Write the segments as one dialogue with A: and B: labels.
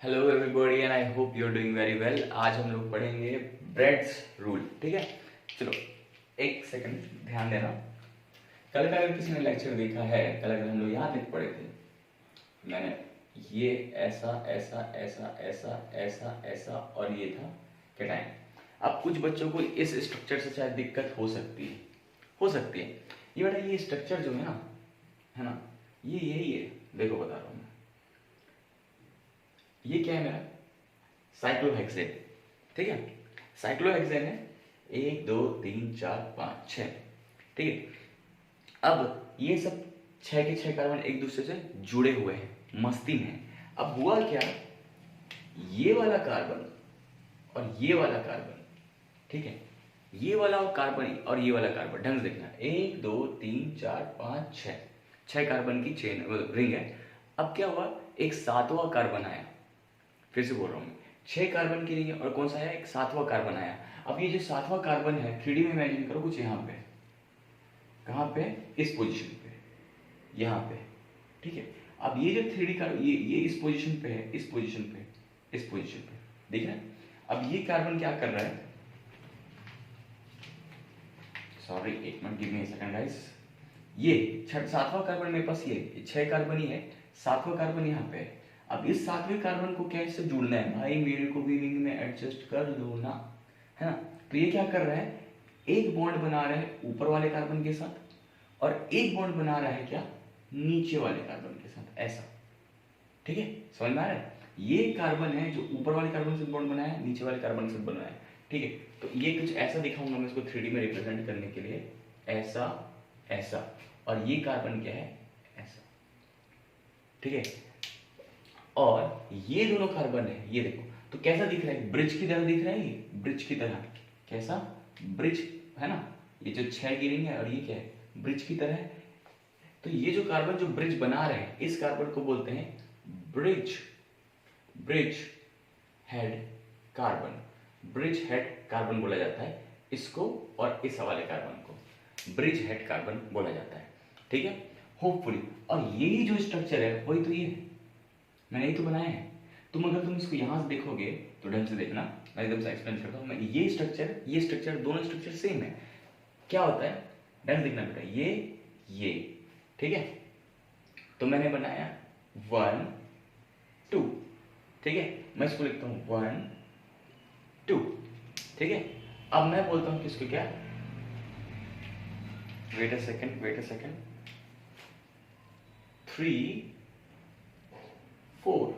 A: Hello everybody and I hope you are doing very well. आज हम लोग पढ़ेंगे ब्रेड्स रूल। ठीक है, चलो एक सेकंड ध्यान देना। कल का अगर किसी ने लेक्चर देखा है, कल अगर हम लोग यहाँ तक पढ़े थे, मैंने ये ऐसा ऐसा ऐसा ऐसा ऐसा ऐसा और ये था कैटायन। अब कुछ बच्चों को इस स्ट्रक्चर से शायद दिक्कत हो सकती है, ये बेटा ये स्ट्रक्चर जो है ना, ये यही है। देखो बता रहा हूँ मैं, ये क्या है मेरा साइक्लोहेक्सेन। ठीक है, साइक्लोहेक्सेन है 1 2 3 4 5 6। ठीक है, अब ये सब 6 के 6 कार्बन एक दूसरे से जुड़े हुए हैं, मस्ती में हैं। अब हुआ क्या, ये वाला कार्बन और ये वाला कार्बन, ठीक है, ये वाला कार्बन और ये वाला कार्बन, ढंग से देखना, 1 2 3 4 5 6, 6 कार्बन की चेन रिंग है। अब क्या हुआ, एक सातवां कार्बन आया। फिर से बोल रहा हूँ मैं, 6 कार्बन की रिंग है और कौन सा आया, एक सातवां कार्बन आया। अब ये जो सातवां कार्बन है, 3D में इमेजिन करो कुछ यहाँ पे, कहाँ पे, इस पोजीशन पे, यहाँ पे। ठीक है, अब ये जो 3D कार्बन, ये इस पोजीशन पे है, इस पोजीशन पे, इस पोजीशन पे, देख रहे हैं। अब ये कार्बन क्या कर रहा है, सॉरी एक minute, give me a second guys. ये सातवां कार्बन मेरे पास, ये 6 कार्बन ही है, सातवां कार्बन यहाँ पे है। अब इस सातवें कार्बन को कैसे जुड़ना है भाई, मेरे को भी रिंग में एडजस्ट कर लो ना, है ना। तो ये क्या कर रहा है, एक बॉन्ड बना रहा है ऊपर वाले कार्बन के साथ और एक बॉन्ड बना रहा है क्या, नीचे वाले कार्बन के साथ, ऐसा। ठीक है, समझ में आ रहा है। ये कार्बन है जो ऊपर वाले कार्बन से बॉन्ड बनाया है, नीचे वाले कार्बन से बनाया है। ठीक है, तो ये कुछ ऐसा दिखाऊंगा मैं इसको 3D में रिप्रेजेंट करने के लिए, ऐसा ऐसा, और ये कार्बन क्या है, ऐसा। ठीक है, और ये दोनों कार्बन है, ये देखो तो कैसा दिख रहा है, ब्रिज की तरह दिख रहा है, ये ब्रिज की तरह, कैसा, ब्रिज है ना। ये जो 6 की रिंग है और ये क्या है, ब्रिज की तरह है। तो ये जो कार्बन जो ब्रिज बना रहे हैं, इस कार्बन को बोलते हैं bridge, bridge head carbon, bridge head carbon बोला जाता है इसको, और इस वाले कार्बन को ब्रिज हेड कार्बन बोला जाता है। ठीक है, होपफुली। और यही जो स्ट्रक्चर है वही तो ये है, मैंने यही तो बनाया है। तुम इसको यहाँ से देखोगे तो ढंग से देखना, मैं एकदम से एक्सप्लेन करता हूँ मैं। ये स्ट्रक्चर दोनों स्ट्रक्चर सेम है। क्या होता है, ढंग से देखना बेटा, ये ठीक है। तो मैंने बनाया 1 2, ठीक है, मैं इसको लिखता हूँ 1 2, ठीक है। अब मैं बोलता हूँ किसको क्या, वेट अ सेकंड 3 4।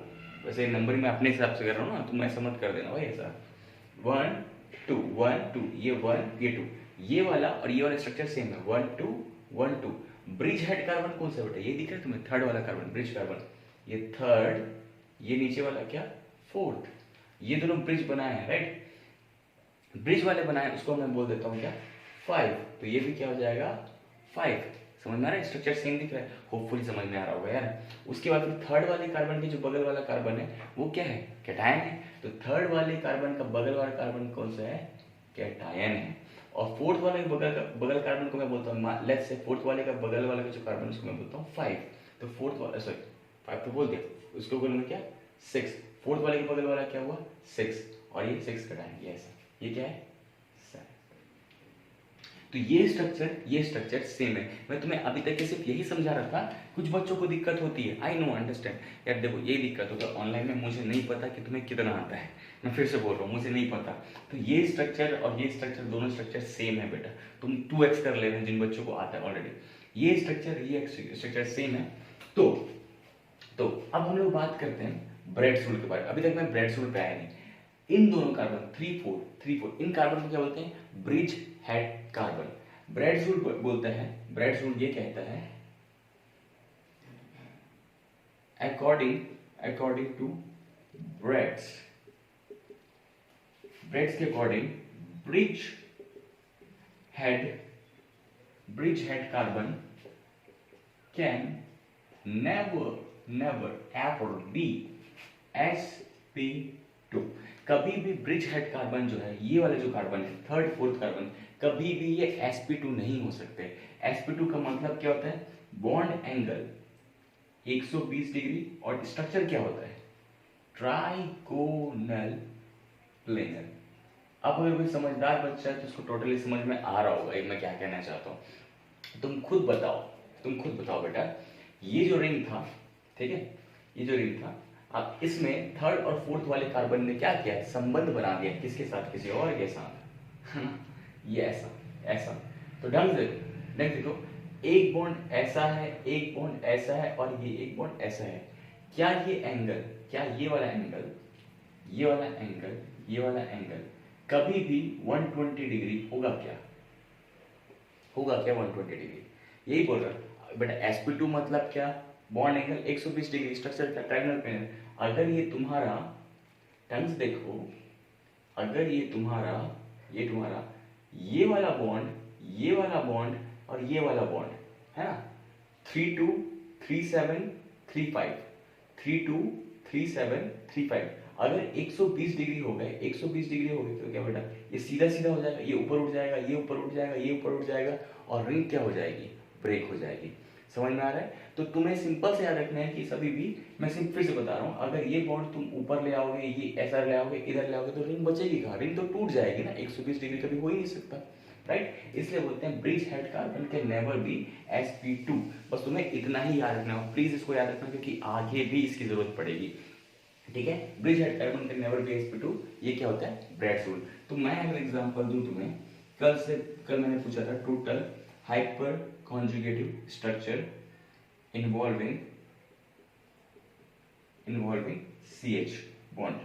A: वैसे नंबर मैं अपने हिसाब से कर रहा हूँ ना, तुम ऐसा मत कर देना भाई, ऐसा 1 2 1 2, ये 1 ये 2, ये वाला और ये वाला स्ट्रक्चर सेम है, 1 2 1 2। ब्रिज हेड कार्बन कौन सा बेटा, ये दिख रहा है तुम्हें, थर्ड वाला कार्बन, ब्रिज कार्बन, ये थर्ड, ये नीचे वाला क्या, फोर्थ। ये दोनों ब्रिज बनाए हैं, राइट, ब्रिज वाले बनाए, उसको मैं बोल देता हूँ क्या, 5। तो ये भी क्या हो जाएगा, 5। समझ में आ रहा है, स्ट्रक्चर सेम दिख रहा है, होपफुली समझ में आ रहा होगा यार। उसके बाद फिर थर्ड वाले कार्बन के जो बगल वाला कार्बन है वो क्या है, कैटायन है। तो थर्ड वाले कार्बन का बगल वाला कार्बन कौन सा है, कैटायन है। और फोर्थ वाले बगल कार्बन को मैं बोलता हूँ, लेट्स से फोर्थ वाले का बगल वाला का जो कार्बन उसको मैं बोलता हूँ 5। तो फोर्थ वाला, सॉरी 5 तो बोल दिया, उसको बोलूँगा क्या, 6। फोर्थ वाले के बगल वाला क्या हुआ, 6, और ये 6 कैटायन, ये ऐसा, ये क्या है, 7। तो ये स्ट्रक्चर सेम है। मैं तुम्हें अभी तक के सिर्फ यही समझा रहा था, कुछ बच्चों को दिक्कत होती है, आई नो, अंडरस्टैंड यार। देखो यही दिक्कत होगा ऑनलाइन में, मुझे नहीं पता कि तुम्हें कितना आता है, मैं फिर से बोल रहा हूँ, मुझे नहीं पता। तो ये स्ट्रक्चर और ये स्ट्रक्चर, दोनों स्ट्रक्चर सेम है बेटा, तुम 2x कर ले रहे हैं जिन बच्चों को आता है ऑलरेडी। ये स्ट्रक्चर सेम है। तो अब हम लोग बात करते हैं ब्रेड्स रूल के बारे में। अभी तक मैं ब्रेड्स रूल पे आया नहीं। इन दोनों कार्बन 3 4 इन कार्बन को क्या बोलते हैं, bridge head carbon. Bredt's rule बोलता है, ब्रेड्स रूल ये कहता है, अकॉर्डिंग टू ब्रेड्स के according, bridge head carbon can never ever be sp2। कभी भी ब्रिज हेड कार्बन जो है, ये वाले जो कार्बन है, थर्ड फोर्थ कार्बन, कभी भी ये sp2 नहीं हो सकते। sp2 का मतलब क्या होता है, बॉन्ड एंगल 120 डिग्री, और स्ट्रक्चर क्या होता है, ट्राइगोनल प्लेनर। अब अगर कोई समझदार बच्चा है तो उसको टोटली समझ में आ रहा होगा मैं क्या कहना चाहता हूँ। तुम खुद बताओ बेटा, ये जो रिंग था, ठीक है, ये जो रिंग था, अब इसमें थर्ड और फोर्थ वाले कार्बन ने क्या किया, संबंध बना दिया, किसके साथ, किसी और के साथ, है ना, ये ऐसा ऐसा। तो ढंग से देखो, एक बॉन्ड ऐसा है, एक बॉन्ड ऐसा है, और ये एक बॉन्ड ऐसा है। क्या ये एंगल, क्या ये वाला एंगल, ये वाला एंगल, ये वाला एंगल कभी भी 120 डिग्री होगा क्या, होगा क्या 120 डिग्री? यही बोल रहा बेटा। sp2 मतलब क्या, बॉन्ड एंगल 120 डिग्री, स्ट्रक्चर का ट्रायंगल प्लेन। अगर ये तुम्हारा, ढंग से देखो, अगर ये तुम्हारा ये वाला बॉन्ड, ये वाला बॉन्ड और ये वाला बॉन्ड है ना, 32 37 35, 32 37 35, अगर 120 डिग्री हो गए, 120 डिग्री हो गए तो क्या बेटा, ये सीधा सीधा हो जाएगा, ये ऊपर उठ जाएगा, ये ऊपर उठ जाएगा, ये ऊपर उठ जाएगा, और रिंग क्या हो जाएगी, ब्रेक हो जाएगी। समझ में आ रहा है? तो तुम्हें सिंपल से याद रखना है कि सभी भी, मैं सिर्फ फिर से बता रहा हूँ, अगर ये बॉन्ड तुम ऊपर ले आओगे, ये ऐसा ले आओगे, इधर ले आओगे, तो रिंग बचेगी कहाँ, रिंग तो टूट जाएगी ना, 120 डिग्री कभी हो ही नहीं सकता, राइट। इसलिए बोलते हैं bridge head carbon can never be sp2। बस तुम्हें इतना ही याद रखना है, प्लीज इसको याद रखना क्योंकि आगे भी इसकी जरूरत पड़ेगी, ठीक है। Bridge head carbon can never be sp2, ये क्या होता है, ब्रैड्स रूल। तो मैं अगर एग्जांपल दूं तुम्हें, कल मैंने पूछा था total hyper conjugative structure involving CH bond,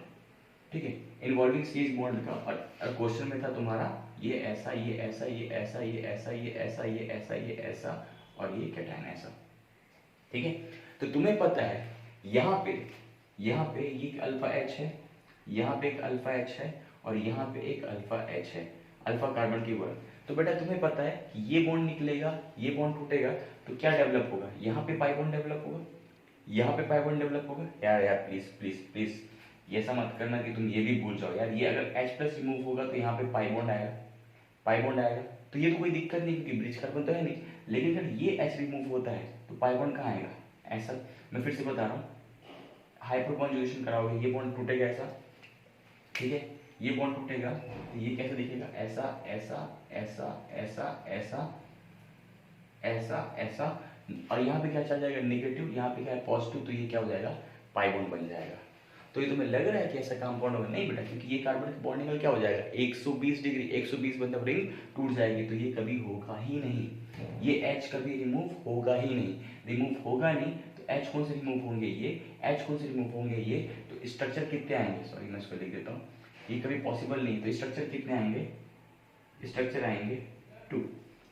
A: ठीक है, इन्वॉल्विंग CH बॉन्ड का, और क्वेश्चन में था तुम्हारा ये ऐसा, ये ऐसा, ये ऐसा, ये ऐसा, ये ऐसा, ये ऐसा, ये ऐसा, और ये कैटायन ऐसा, ठीक है। तो तुम्हें पता है यहाँ पे ये एक अल्फा H है, यहाँ पे एक अल्फा H है, और यहाँ पे एक अल्फा H है, अल्फा कार्बन की बॉन्ड। तो बेटा तुम्हें पता है कि ये बॉन्ड निकलेगा, ये बॉन्ड टूटेगा, तो क्या डेवलप होगा, यहाँ पे पाई बॉन्ड डेवलप होगा, यहाँ पे पाई बॉन्ड डेवलप होगा। यार प्लीज प्लीज प्लीज ये ऐसा मत करना कि तुम ये भी भूल जाओ यार, ये अगर H प्लस रिमूव होगा तो यहाँ पे पाई बॉन्ड आएगा, पाई बॉन्ड आएगा, तो ये तो कोई दिक्कत नहीं क्योंकि ब्रिज कार्बन तो है नहीं। लेकिन अगर ये H रिमूव होता है तो पाई बॉन्ड कहाँ आएगा, ऐसा। मैं फिर से बता रहा हूँ, हाइपर कॉन्जुगेशन कराओगे, ये बॉन्ड टूटेगा ऐसा, ठीक है, ये बॉन्ड टूटेगा तो ये कैसे दिखेगा, ऐसा ऐसा ऐसा ऐसा ऐसा ऐसा ऐसा, और यहाँ पे क्या चल जाएगा, नेगेटिव, यहाँ पे क्या है पॉजिटिव, तो ये क्या हो जाएगा, पाई बॉन्ड बन जाएगा। तो ये तुम्हें लग रहा है कि ऐसा कंपाउंड होगा, नहीं बेटा, क्योंकि ये कार्बन बॉन्ड एंगल क्या हो जाएगा, 120 डिग्री, 120 मतलब रिंग टूट जाएगी, तो ये कभी होगा ही नहीं, ये H कभी रिमूव होगा ही नहीं, रिमूव होगा नहीं, तो H कौन से रिमूव होंगे, ये H कौन से रिमूव होंगे, ये, तो स्ट्रक्चर कितने आएंगे, सॉरी मैं इसको लिख देता हूँ, ये कभी पॉसिबल नहीं, तो स्ट्रक्चर कितने आएंगे, स्ट्रक्चर आएंगे 2,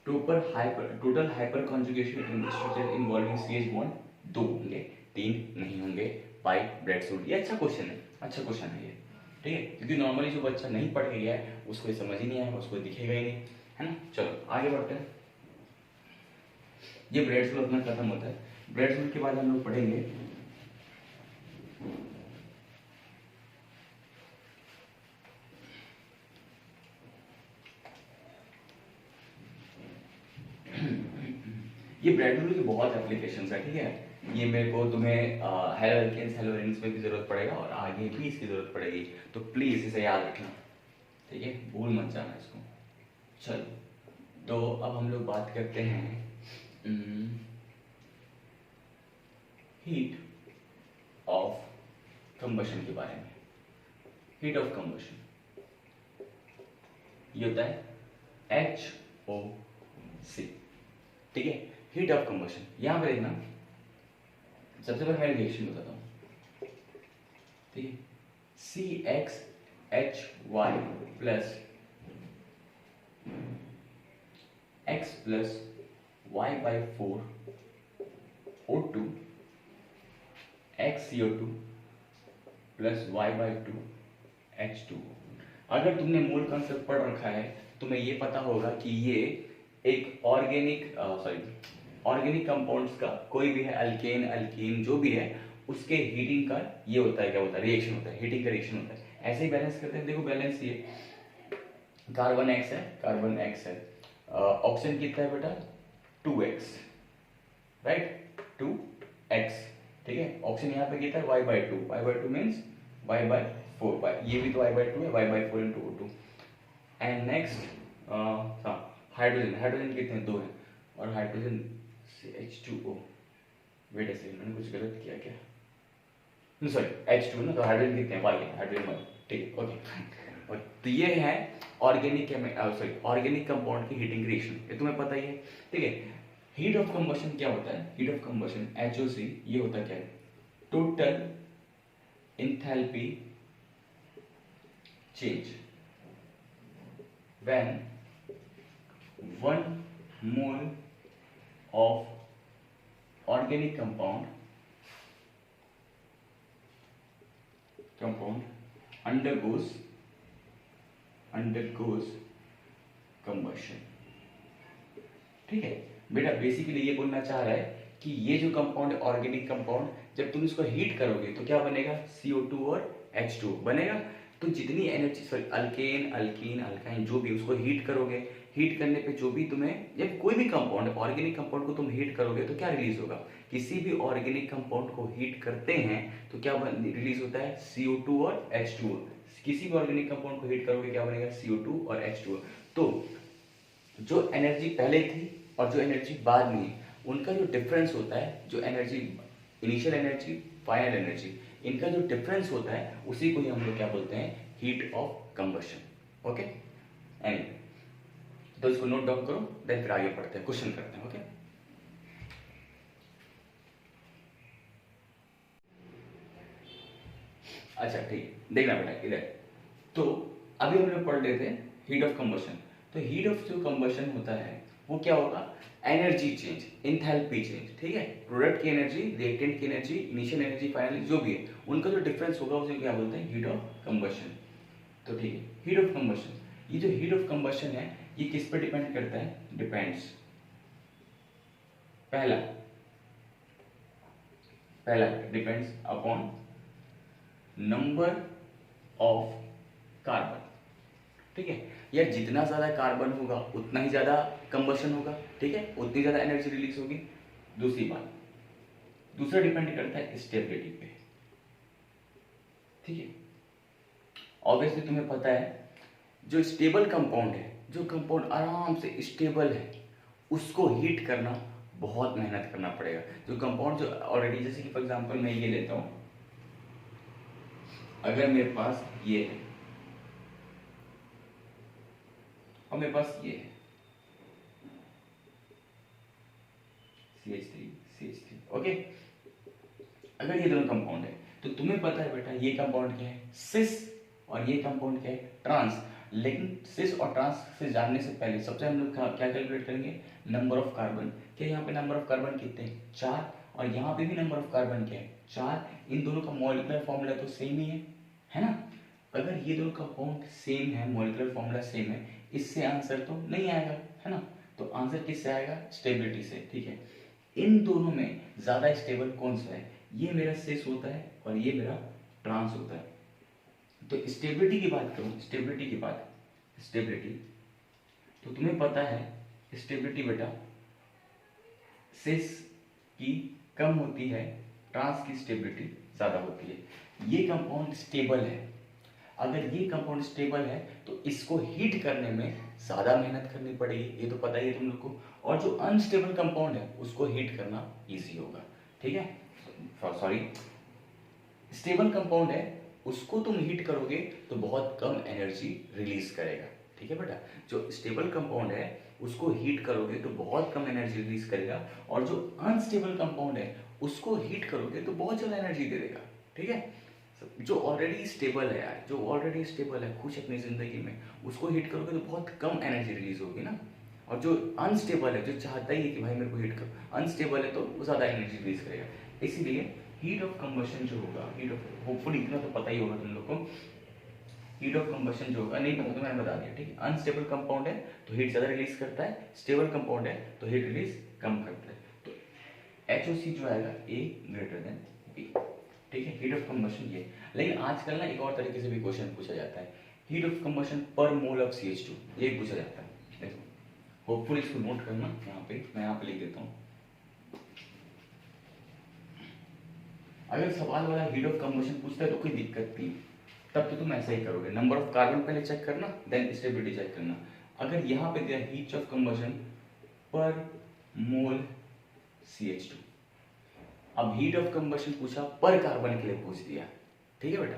A: total hyper conjugation structure involving CH bond 2 होंगे, 3 नहीं होंगे, पाई ब्रैड्स रूल। ये अच्छा क्वेश्चन है, अच्छा क्वेश्चन है ये, ठीक है, क्योंकि नॉर्मली जो बच्चा नहीं पढ़ के गया है उसको ये समझ ही नहीं आएगा, उसको दिखेगा ही नहीं, है ना। चलो आगे बढ़ते हैं, ये ब्रैड्स रूल अपना खत्म होता है। ब्रैड्स रूल के बाद हम लोग पढ़ेंगे ये ब्रैड रूल की बहुत एप्लीकेशंस है, ठीक है। ये मेरे को तुम्हें हेलोएल्केन्स हेलोएरिन्स में भी जरूरत पड़ेगा और आगे भी इसकी जरूरत पड़ेगी, तो प्लीज इसे याद रखना, ठीक है, भूल मत जाना इसको। चलो तो अब हम लोग बात करते हैं हीट ऑफ कंबशन के बारे में। हीट ऑफ कंबशन ये होता है HOC, ठीक है, हीट ऑफ कंबशन। यहां पे देखना, सबसे पहले मैं रिएक्शन बताता हूं, ठीक है, CXHY plus X plus Y/4 O2 XCO2 plus Y/2 H2। अगर तुमने मोल कॉन्सेप्ट पढ़ रखा है तुम्हें ये पता होगा कि ये एक ऑर्गेनिक कंपाउंड्स का कोई भी है, अल्केन अल्कीन जो भी है, उसके हीटिंग का ये होता है, क्या होता है, रिएक्शन होता है, हीटिंग का रिएक्शन होता है। ऐसे ही बैलेंस करते हैं, देखो बैलेंस ये कार्बन X है, ऑक्सीजन कितना है बेटा 2x, राइट, 2x, ठीक है, ऑक्सीजन यहाँ पे कितना है Y/2 मीन्स y/4, ये भी तो y/2 है, y/4 into O2। And next hydrogen, hydrogen कितने हैं, 2 हैं, और हाइड्रोजन से H2O, वेट ऐसे मैंने कुछ गलत किया क्या, सॉरी H2 ना, तो हाइड्रोजन कितने हैं, y है, हाइड्रोजन 1, ठीक है, ओके। और तो ये है ऑर्गेनिक ऑर्गेनिक कंपाउंड की हीटिंग रिएक्शन, ये तुम्हें पता ही है, ठीक है। हीट ऑफ कंबशन क्या होता है, हीट ऑफ कंबशन HOC, ये होता क्या है, total enthalpy change when 1 mole of organic compound undergoes combustion, ठीक है बेटा। बेसिकली ये बोलना चाह रहा है कि ये जो कंपाउंड है ऑर्गेनिक कंपाउंड, जब तुम इसको हीट करोगे तो क्या बनेगा, CO2 और H2 बनेगा। तो जितनी energy, sorry alkane alkene alkyne जो भी उसको हीट करोगे, हीट करने पे जो भी तुम्हें, जब कोई भी कंपाउंड ऑर्गेनिक कंपाउंड को तुम हीट करोगे तो क्या रिलीज होगा, किसी भी ऑर्गेनिक कंपाउंड को हीट करते हैं तो क्या रिलीज होता है, CO2 और H2। किसी भी ऑर्गेनिक कंपाउंड को हीट करोगे क्या बनेगा, CO2 और H2। तो जो एनर्जी पहले थी और जो एनर्जी बाद में, उनका जो डिफरेंस होता है, जो energy initial energy, final energy, इनका जो डिफरेंस होता है उसी को ही हम लोग क्या बोलते हैं, heat of combustion. Okay, and तो इसको नोट डाउन करो, देन फिर आगे पढ़ते हैं, क्वेश्चन करते हैं। ओके, अच्छा ठीक, देखना बेटा इधर। तो अभी हम लोग पढ़ लेते हैं हीट ऑफ कंबशन। तो हीट ऑफ जो कंबशन होता है वो क्या होगा, एनर्जी चेंज, एंथैल्पी चेंज, ठीक है। प्रोडक्ट की एनर्जी, रिएक्टेंट की एनर्जी, इनिशियल एनर्जी, फाइनल जो भी है, उनका जो डिफरेंस होगा उसे क्या बोलते हैं, हीट ऑफ कंबशन। तो ठीक है, हीट ऑफ कंबशन, ये जो हीट ऑफ कंबशन है ये किस पर डिपेंड करता है, डिपेंड्स, पहला depends upon number of carbon, ठीक है। यार जितना ज्यादा कार्बन होगा उतना ही ज्यादा कंबशन होगा, ठीक है, उतनी ज्यादा एनर्जी रिलीज होगी। दूसरी बात, दूसरा डिपेंड करता है स्टेबिलिटी पे, ठीक है। ऑब्वियसली तुम्हें पता है जो स्टेबल कंपाउंड है, जो कंपाउंड आराम से स्टेबल है, उसको हीट करना बहुत मेहनत करना पड़ेगा। जो कंपाउंड जो ऑलरेडी, जैसे कि फॉर एग्जांपल मैं ये लेता हूं, अगर मेरे पास ये है और मेरे पास ये है CH3, ओके। अगर ये दोनों कंपाउंड है तो तुम्हें पता है बेटा ये कंपाउंड क्या है, सिस, और ये कंपाउंड क्या है, ट्रांस। लेकिन सिस और ट्रांस से जानने से पहले सबसे हम लोग क्या कैलकुलेट करेंगे, नंबर ऑफ कार्बन। क्या यहाँ पे नंबर ऑफ कार्बन कितने हैं, 4, और यहाँ पे भी नंबर ऑफ कार्बन क्या है, 4। इन दोनों का मॉलिक्यूलर फॉर्मूला तो सेम ही है ना। अगर ये दोनों कंपाउंड सेम है, मॉलिक्यूलर फॉर्मूला सेम है, इससे आंसर तो नहीं आएगा, है ना। तो आंसर किससे आएगा, स्टेबिलिटी से, ठीक है। इन दोनों में ज्यादा स्टेबल कौन सा है, ये मेरा सिस होता है और ये मेरा ट्रांस होता है। तो स्टेबिलिटी की बात करूं, स्टेबिलिटी तो तुम्हें पता है स्टेबिलिटी बेटा सिस की कम होती है, ट्रांस की स्टेबिलिटी ज्यादा होती है। ये कंपाउंड स्टेबल है, अगर ये कंपाउंड स्टेबल है तो इसको हीट करने में ज्यादा मेहनत करनी पड़ेगी, ये तो पता ही है तुम लोग को। और जो अनस्टेबल कंपाउंड है उसको हीट करना इजी होगा, ठीक है। सॉरी, स्टेबल कंपाउंड है उसको तुम हीट करोगे तो बहुत कम एनर्जी रिलीज करेगा, ठीक है बेटा। जो स्टेबल कंपाउंड है उसको हीट करोगे तो बहुत कम एनर्जी रिलीज करेगा, और जो अनस्टेबल कंपाउंड है उसको हीट करोगे तो बहुत ज्यादा एनर्जी दे देगा, ठीक है। जो ऑलरेडी स्टेबल है यार, जो ऑलरेडी स्टेबल है खुश अपनी जिंदगी में, उसको हीट करोगे तो बहुत कम एनर्जी रिलीज होगी ना। और जो अनस्टेबल है, जो चाहता ही है कि भाई मेरे को हीट करो, अनस्टेबल है तो वो ज्यादा एनर्जी रिलीज करेगा। इसीलिए हीट ऑफ कंबशन जो होगा, हीट ऑफ, होपफुली इतना तो पता ही होगा तुम लोग को, हीट ऑफ कंबशन जो होगा, नहीं पता तो मैंने बता दिया, ठीक है। अनस्टेबल कंपाउंड है तो हीट ज्यादा रिलीज करता है, स्टेबल कंपाउंड है तो हीट रिलीज कम करता है। तो HOC जो आएगा A ग्रेटर देन B, ठीक है। हीट ऑफ कंबशन ये, लेकिन आजकल ना एक और तरीके से भी क्वेश्चन पूछा जाता है, हीट ऑफ कंबशन पर मोल ऑफ CH2, ये पूछा जाता है। देखो होपफुली इसको नोट करना, यहाँ पे मैं यहाँ पे लिख देता हूँ। अगर सवाल वाला हीट ऑफ कंबशन पूछता है तो कोई दिक्कत नहीं, तब तो तुम ऐसा ही करोगे, नंबर ऑफ कार्बन पहले चेक करना, देन स्टेबिलिटी चेक करना। अगर यहाँ पे दिया हीट ऑफ कंबशन पर मोल CH2, अब हीट ऑफ कंबशन पूछा पर कार्बन के लिए पूछ दिया, ठीक है बेटा।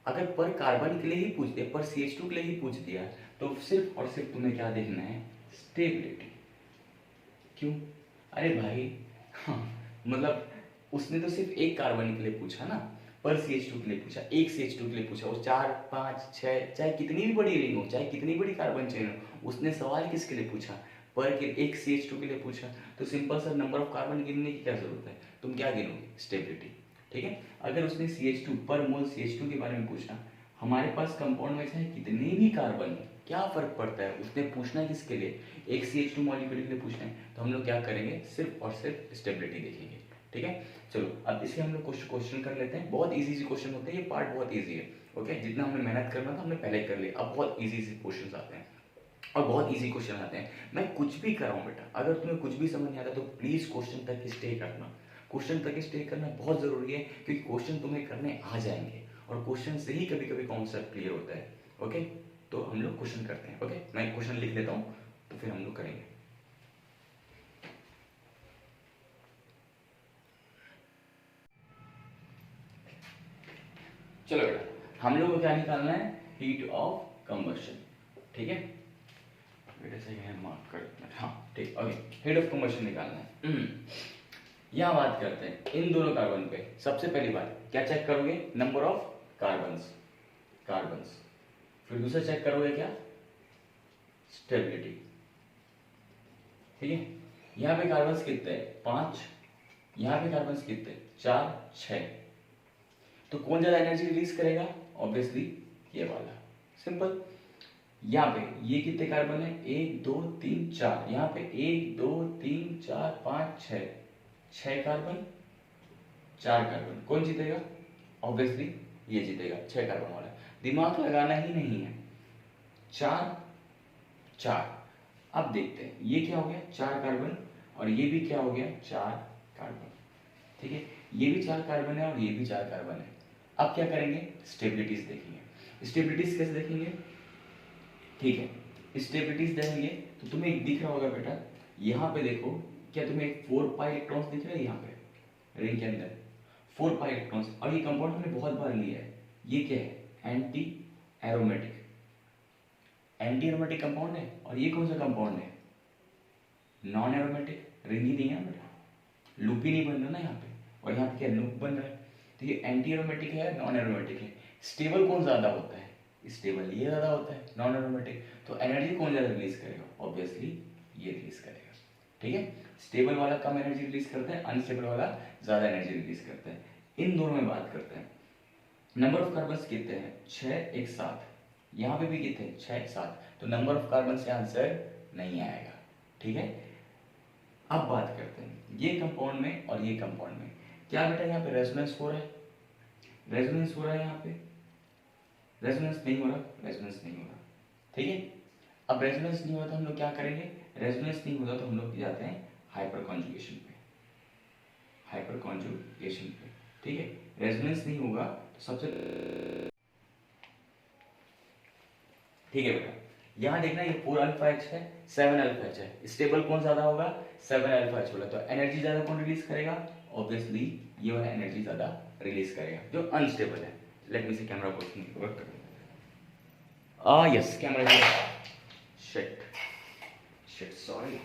A: अगर पर कार्बन के लिए ही पूछ दिया, पर CH2 के लिए ही पूछ दिया, तो सिर्फ और सिर्फ तुम्हें क्या देखना है, स्टेबिलिटी। क्यों? अरे भाई हाँ, मतलब उसने तो सिर्फ एक कार्बन के लिए पूछा ना, पर CH2 के लिए पूछा, एक CH2 के लिए पूछा, वो 4 5 6 चाहे कितनी भी बड़ी रिंग हो, चाहे कितनी बड़ी कार्बन चेन हो, उसने सवाल किसके लिए पूछा, पर के एक CH2 के लिए पूछा। तो सिंपल सा नंबर ऑफ कार्बन गिनने की क्या जरूरत है, तुम क्या गिनोगे, स्टेबिलिटी, ठीक है। अगर उसने CH2 पर मोल CH2 के बारे में पूछा, हमारे पास कंपाउंड में चाहे कितने भी कार्बन है, क्या फर्क पड़ता है, उसने पूछना है किसके लिए, एक CH2 मॉलिक्यूल के लिए पूछना है, तो हम लोग क्या करेंगे, सिर्फ और सिर्फ स्टेबिलिटी देखेंगे, ठीक है। चलो अब इसे हम लोग क्वेश्चन कर लेते हैं, बहुत इजी क्वेश्चन होते हैं, ये पार्ट बहुत इजी है, ओके। जितना हमें मेहनत करना था हमने पहले कर लिया, अब बहुत इजी क्वेश्चन आते हैं और बहुत इजी क्वेश्चन आते हैं। मैं कुछ भी कर रहा हूँ बेटा, अगर तुम्हें कुछ भी समझ नहीं आता तो प्लीज क्वेश्चन तक स्टे करना, क्वेश्चन तक स्टे करना बहुत जरूरी है, क्योंकि क्वेश्चन तुम्हें करने आ जाएंगे और क्वेश्चन से ही कभी कभी कॉन्सेप्ट क्लियर होता है, ओके। तो हम लोग क्वेश्चन करते हैं, ओके। मैं क्वेश्चन लिख लेता हूँ तो फिर हम लोग करेंगे। चलो बेटा, हम लोग को क्या निकालना है, हीट ऑफ कंबशन, ठीक है। बेटा सही है, मार्क कर, हाँ ठीक, ओके। हीट ऑफ कंबशन निकालना है। यहाँ बात करते हैं इन दोनों कार्बन पे। सबसे पहली बात क्या चेक करोगे, नंबर ऑफ कार्बन्स। फिर दूसरा चेक करोगे क्या, स्टेबिलिटी, ठीक है। यहाँ पे कार्बन्स कितने हैं, 5, यहाँ पे कार्बन्स कितने, 4 6, तो कौन ज्यादा एनर्जी रिलीज करेगा, ऑब्वियसली ये वाला, सिंपल। यहाँ पे ये कितने कार्बन है, 1 2 3 4, यहाँ पे 1 2 3 4 5 6, 6 कार्बन 4 कार्बन, कौन जीतेगा, ऑब्वियसली ये जीतेगा, 6 कार्बन वाला, दिमाग लगाना ही नहीं है। 4 4, अब देखते हैं ये क्या हो गया, 4 कार्बन, और ये भी क्या हो गया, 4 कार्बन, ठीक है। ये भी 4 कार्बन है और ये भी 4 कार्बन है। अब क्या करेंगे, स्टेबिलिटीज देखेंगे। स्टेबिलिटीज कैसे देखेंगे, ठीक है, स्टेबिलिटीज देखेंगे तो तुम्हें एक दिख रहा होगा बेटा, यहाँ पे देखो, क्या तुम्हें 4 पाई इलेक्ट्रॉन्स दिख रहे हैं, यहाँ पे रिंग के अंदर 4 पाई इलेक्ट्रॉन्स, और ये कंपाउंड हमने बहुत बार लिया है। ये क्या है, एंटी एरोमेटिक कंपाउंड है, और ये कौन सा कंपाउंड है, नॉन एरोमेटिक, रिंग ही नहीं है बेटा, लूप ही नहीं बन रहा ना यहाँ पे, और यहाँ पे क्या लूप बन रहा है। तो ये एंटी एरोमेटिक है, नॉन एरोमेटिक है। स्टेबल कौन ज्यादा होता है, स्टेबल ये ज्यादा होता है, नॉन एरोमेटिक। तो एनर्जी कौन ज्यादा रिलीज करेगा, ऑब्वियसली ये रिलीज करेगा, ठीक है। स्टेबल वाला कम एनर्जी रिलीज करता है, अनस्टेबल वाला ज्यादा एनर्जी रिलीज करता है। इन दोनों में बात करते हैं, नंबर ऑफ कार्बन कितने हैं, 6 1 7, यहाँ पे भी कितने, 6 1 7, तो नंबर ऑफ कार्बन से आंसर नहीं आएगा, ठीक है। अब बात करते हैं ये कंपाउंड में और ये कंपाउंड में, क्या बेटा यहाँ पे रेजोनेंस हो रहा है, रेजोनेंस हो रहा है, यहाँ पे रेजोनेंस नहीं हो रहा, रेजोनेंस नहीं हो रहा, ठीक है। अब रेजोनेंस नहीं होता तो हम लोग क्या करेंगे, रेजोनेंस नहीं होता तो हम लोग जाते हैं हाइपर कॉन्जुगेशन पे, ठीक है। रेजोनेंस नहीं होगा तो सबसे, ठीक है बेटा, यहाँ देखना ये 4 अल्फा एच है, 7 अल्फा एच है, स्टेबल कौन ज्यादा होगा, 7 अल्फा एच वाला, तो एनर्जी ज्यादा कौन रिलीज करेगा, ऑब्वियसली ये वाला एनर्जी ज्यादा रिलीज करेगा जो अनस्टेबल है। लेट मी सी कैमरा वर्क कर, yes camera, shit sorry,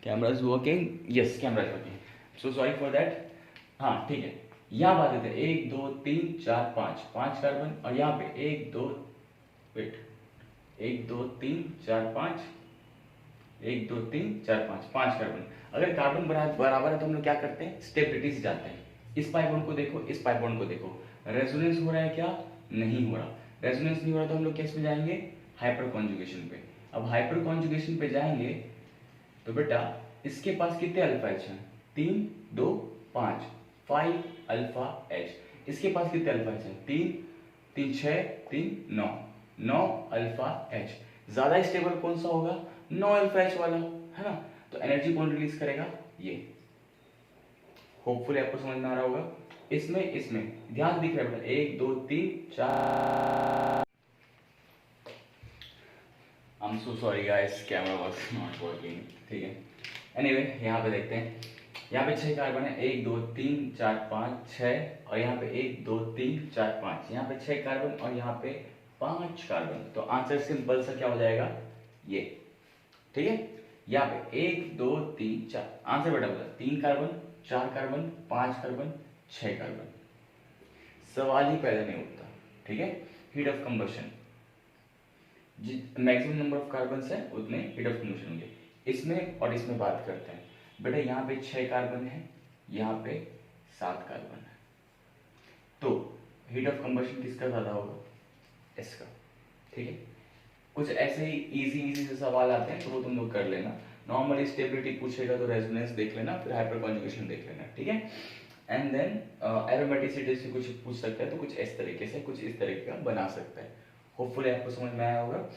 A: camera is working, yes camera is working, so sorry for that. हाँ ठीक है, यहाँ बात देते हैं 1 2 3 4 5, 5 कार्बन, और यहाँ पे 1 2 वेट 1 2 3 4 5, 1 2 3 4 5, 5 कार्बन। अगर कार्बन बराबर है तो हम लोग क्या करते हैं, स्टेबिलिटी से जाते हैं। इस पाई बॉन्ड को देखो, इस पाई बॉन्ड को देखो, रेजोनेंस हो रहा है क्या, नहीं हो रहा, रेजोनेंस नहीं हो रहा तो हम लोग किस में जाएंगे, हाइपर कॉन्जुगेशन पे। अब हाइपर कॉन्जुगेशन पे जाएंगे तो बेटा इसके पास कितने अल्फा एच हैं, 3 2 5, 5 अल्फा एच। इसके पास कितने अल्फा एच हैं, 3 3 6 3 9, 9 अल्फा एच। ज्यादा स्टेबल कौन सा होगा? नो अल्फा एच वाला, है ना। तो एनर्जी कौन रिलीज करेगा? ये। होपफुली आपको समझ में आ रहा होगा। इसमें ध्यान दिख रहा है बेटा, 1 2 3 4। I am so sorry guys, camera was not working, ठीक है। एनीवे यहाँ पे देखते हैं, यहाँ पे 6 कार्बन है, 1 2 3 4 5 6, और यहाँ पे 1 2 3 4 5, यहाँ पे 6 कार्बन और यहाँ पे 5 कार्बन। तो आंसर सिंपल सा क्या हो जाएगा? ये, ठीक है। यहाँ पे 1 2 3 4, आंसर बेटा बोला 3 कार्बन 4 कार्बन 5 कार्बन 6 कार्बन। सवाल ही पैदा नहीं उठता, ठीक है। Heat of combustion, maximum number of carbon है उतने हीट ऑफ कंबशन होंगे। इसमें और इसमें बात करते हैं बेटा, यहाँ पे 6 कार्बन है, यहाँ पे 7 कार्बन है, तो हीट ऑफ कंबशन किसका ज्यादा होगा? इसका, ठीक है। कुछ ऐसे ही इजी से सवाल आते हैं तो वो तुम लोग कर लेना। नॉर्मली स्टेबिलिटी पूछेगा तो रेजोनेंस देख लेना, फिर हाइपर कॉन्जुगेशन देख लेना, ठीक है। एंड देन एरोमेटिसिटी से कुछ पूछ सकता है तो कुछ इस तरीके से, कुछ इस तरीके का बना सकता है। होपफुली आपको समझ में आया होगा।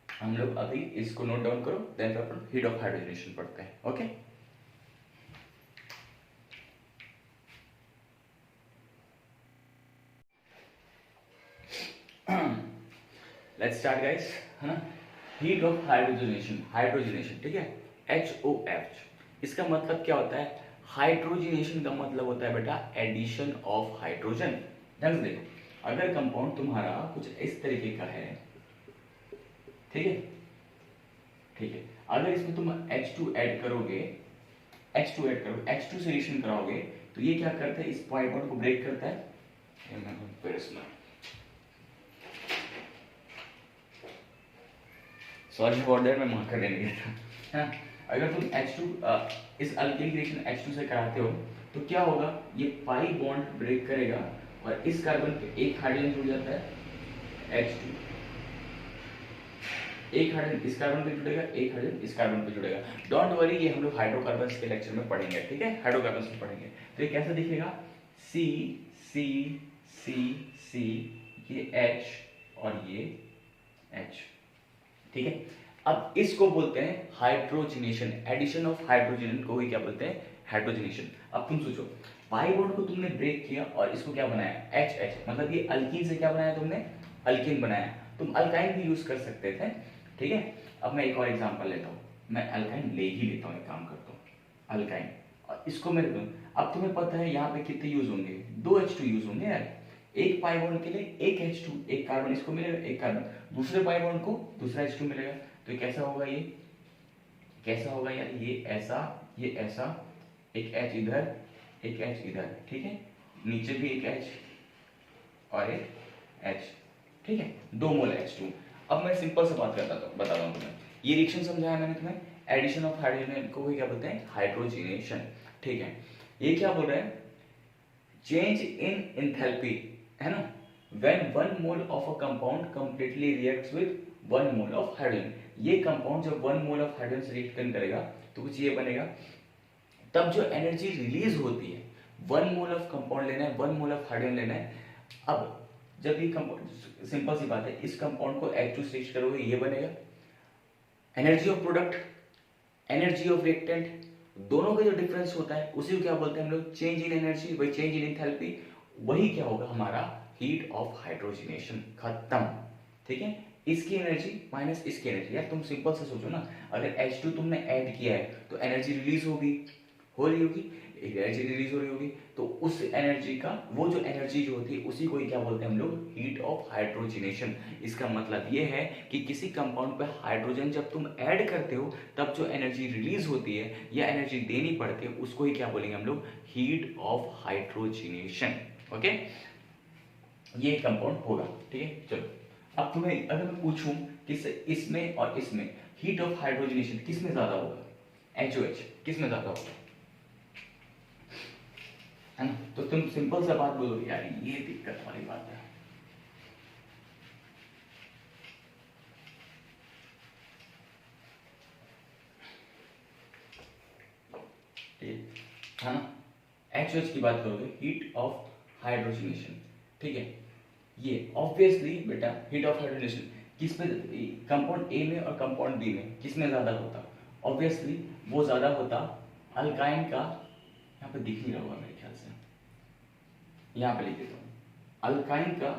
A: हम लोग अभी इसको नोट डाउन करो, देन अपन हीट ऑफ हाइड्रोजनेशन पढ़ते हैं, ओके। लेट्स स्टार्ट गाइस, है ना। हीट ऑफ हाइड्रोजनेशन, ठीक है। HOH, इसका मतलब क्या होता है? हाइड्रोजनेशन का मतलब होता है बेटा एडिशन ऑफ हाइड्रोजन। ध्यान से देखो, अगर कंपाउंड तुम्हारा कुछ इस तरीके का है, ठीक है, ठीक है, अगर इसमें तुम H2 ऐड करोगे, H2 से रिएक्शन कराओगे, तो ये क्या करता है? इस pi बॉन्ड को ब्रेक करता है। सॉरी अबाउट दैट, मैं मार्कर लेने गया था, हाँ। अगर तुम इस अल्किल रिएक्शन H2 से कराते हो तो क्या होगा? ये पाई बॉन्ड ब्रेक करेगा और इस कार्बन पे एक हाइड्रोजन जुड़ जाता है, H2, एक हाइड्रोजन इस कार्बन पे जुड़ेगा, एक हाइड्रोजन इस कार्बन पे जुड़ेगा। डोंट वरी, ये हम लोग हाइड्रोकार्बन्स के लेक्चर में पढ़ेंगे, ठीक है। हाइड्रोकार्बन्स में पढ़ेंगे तो ये कैसा दिखेगा? C C C C, ये H और ये H, ठीक है। अब इसको बोलते हैं हाइड्रोजनेशन, एडिशन ऑफ हाइड्रोजन को ही क्या बोलते हैं? हाइड्रोजनेशन। अब तुम सोचो, पाई बॉन्ड को तुमने ब्रेक किया और इसको क्या बनाया? HH, मतलब ये अल्कीन से क्या बनाया तुमने? अल्कीन बनाया। तुम अल्काइन भी यूज कर सकते थे, ठीक है। अब मैं एक और एग्जांपल लेता हूँ, मैं अल्काइन ले ही लेता हूँ, एक काम करता हूँ, अल्काइन, और इसको मैं रख दूँ। अब तुम्हें पता है यहाँ पे कितने यूज होंगे? 2 H2 यूज होंगे यार। एक पाई बॉन्ड के लिए एक H2, एक कार्बन इसको मिलेगा, एक कार्बन दूसरे पाई बॉन्ड को दूसरा H2 मिलेगा। तो कैसा होगा? ये कैसा होगा यार? ये ऐसा, ये ऐसा, एक H इधर, एक H इधर, ठीक है, नीचे भी एक H और एक H, ठीक है, 2 मोल H2। अब मैं सिंपल से बात बताता हूँ तुम्हें। ये रिएक्शन समझाया मैंने तुम्हें, एडिशन ऑफ हाइड्रोजन को भी क्या बोलते हैं? हाइड्रोजनेशन, ठीक है। ये क्या बोल रहा है? चेंज इन एंथैल्पी, है ना, when 1 mole of a compound completely reacts with 1 mole of hydrogen। ये कंपाउंड जब 1 मोल ऑफ हाइड्रोजन से रिएक्ट करेगा तो कुछ ये बनेगा। तब जो एनर्जी रिलीज होती है, 1 मोल ऑफ कंपाउंड लेना है, 1 मोल ऑफ हाइड्रोजन लेना है। अब जब ये कंपाउंड, सिंपल सी बात है, इस कंपाउंड को H2 से रिएक्ट करोगे, ये बनेगा। Energy of product, energy of reactant, दोनों का जो डिफरेंस होता है उसी को क्या बोलते हैं हम लोग? चेंज इन एनर्जी, वही चेंज इन एंथैल्पी, वही क्या होगा? हमारा हीट ऑफ हाइड्रोजनेशन। खत्म, ठीक है। इसकी एनर्जी माइनस इसकी एनर्जी। यार तुम सिंपल से सोचो ना, अगर H2 तुमने ऐड किया है तो एनर्जी रिलीज होगी, हो रही होगी, एनर्जी रिलीज हो रही होगी, तो उस एनर्जी का, वो जो एनर्जी जो होती है उसी को ही क्या बोलते हैं हम लोग? Heat of hydrogenation. इसका मतलब ये है कि किसी कंपाउंड पे हाइड्रोजन जब तुम ऐड करते हो तब जो एनर्जी रिलीज होती है या एनर्जी देनी पड़ती है उसको ही क्या बोलेंगे हम लोग? Heat of hydrogenation, okay. ये कंपाउंड होगा, ठीक है। चलो, अब तुम्हें अगर मैं पूछूं कि इसमें और इसमें हीट ऑफ हाइड्रोजनेशन किसमें ज्यादा होगा? HOH किसमें ज्यादा होगा, है ना। तो तुम सिंपल सा बात बोलोगे, यार ये दिक्कत वाली बात है। है ना, HOH की बात करोगे, हीट ऑफ हाइड्रोजनेशन, ठीक है। ये ऑब्वियसली बेटा हीट ऑफ हाइड्रोजनेशन किस पे, कंपाउंड ए में और कंपाउंड बी में किस में ज़्यादा होता? ऑब्वियसली वो ज़्यादा होता अल्काइन का, यहाँ पे दिख नहीं रहा होगा मेरे ख्याल से, यहाँ पे लिख देता हूँ अल्काइन का,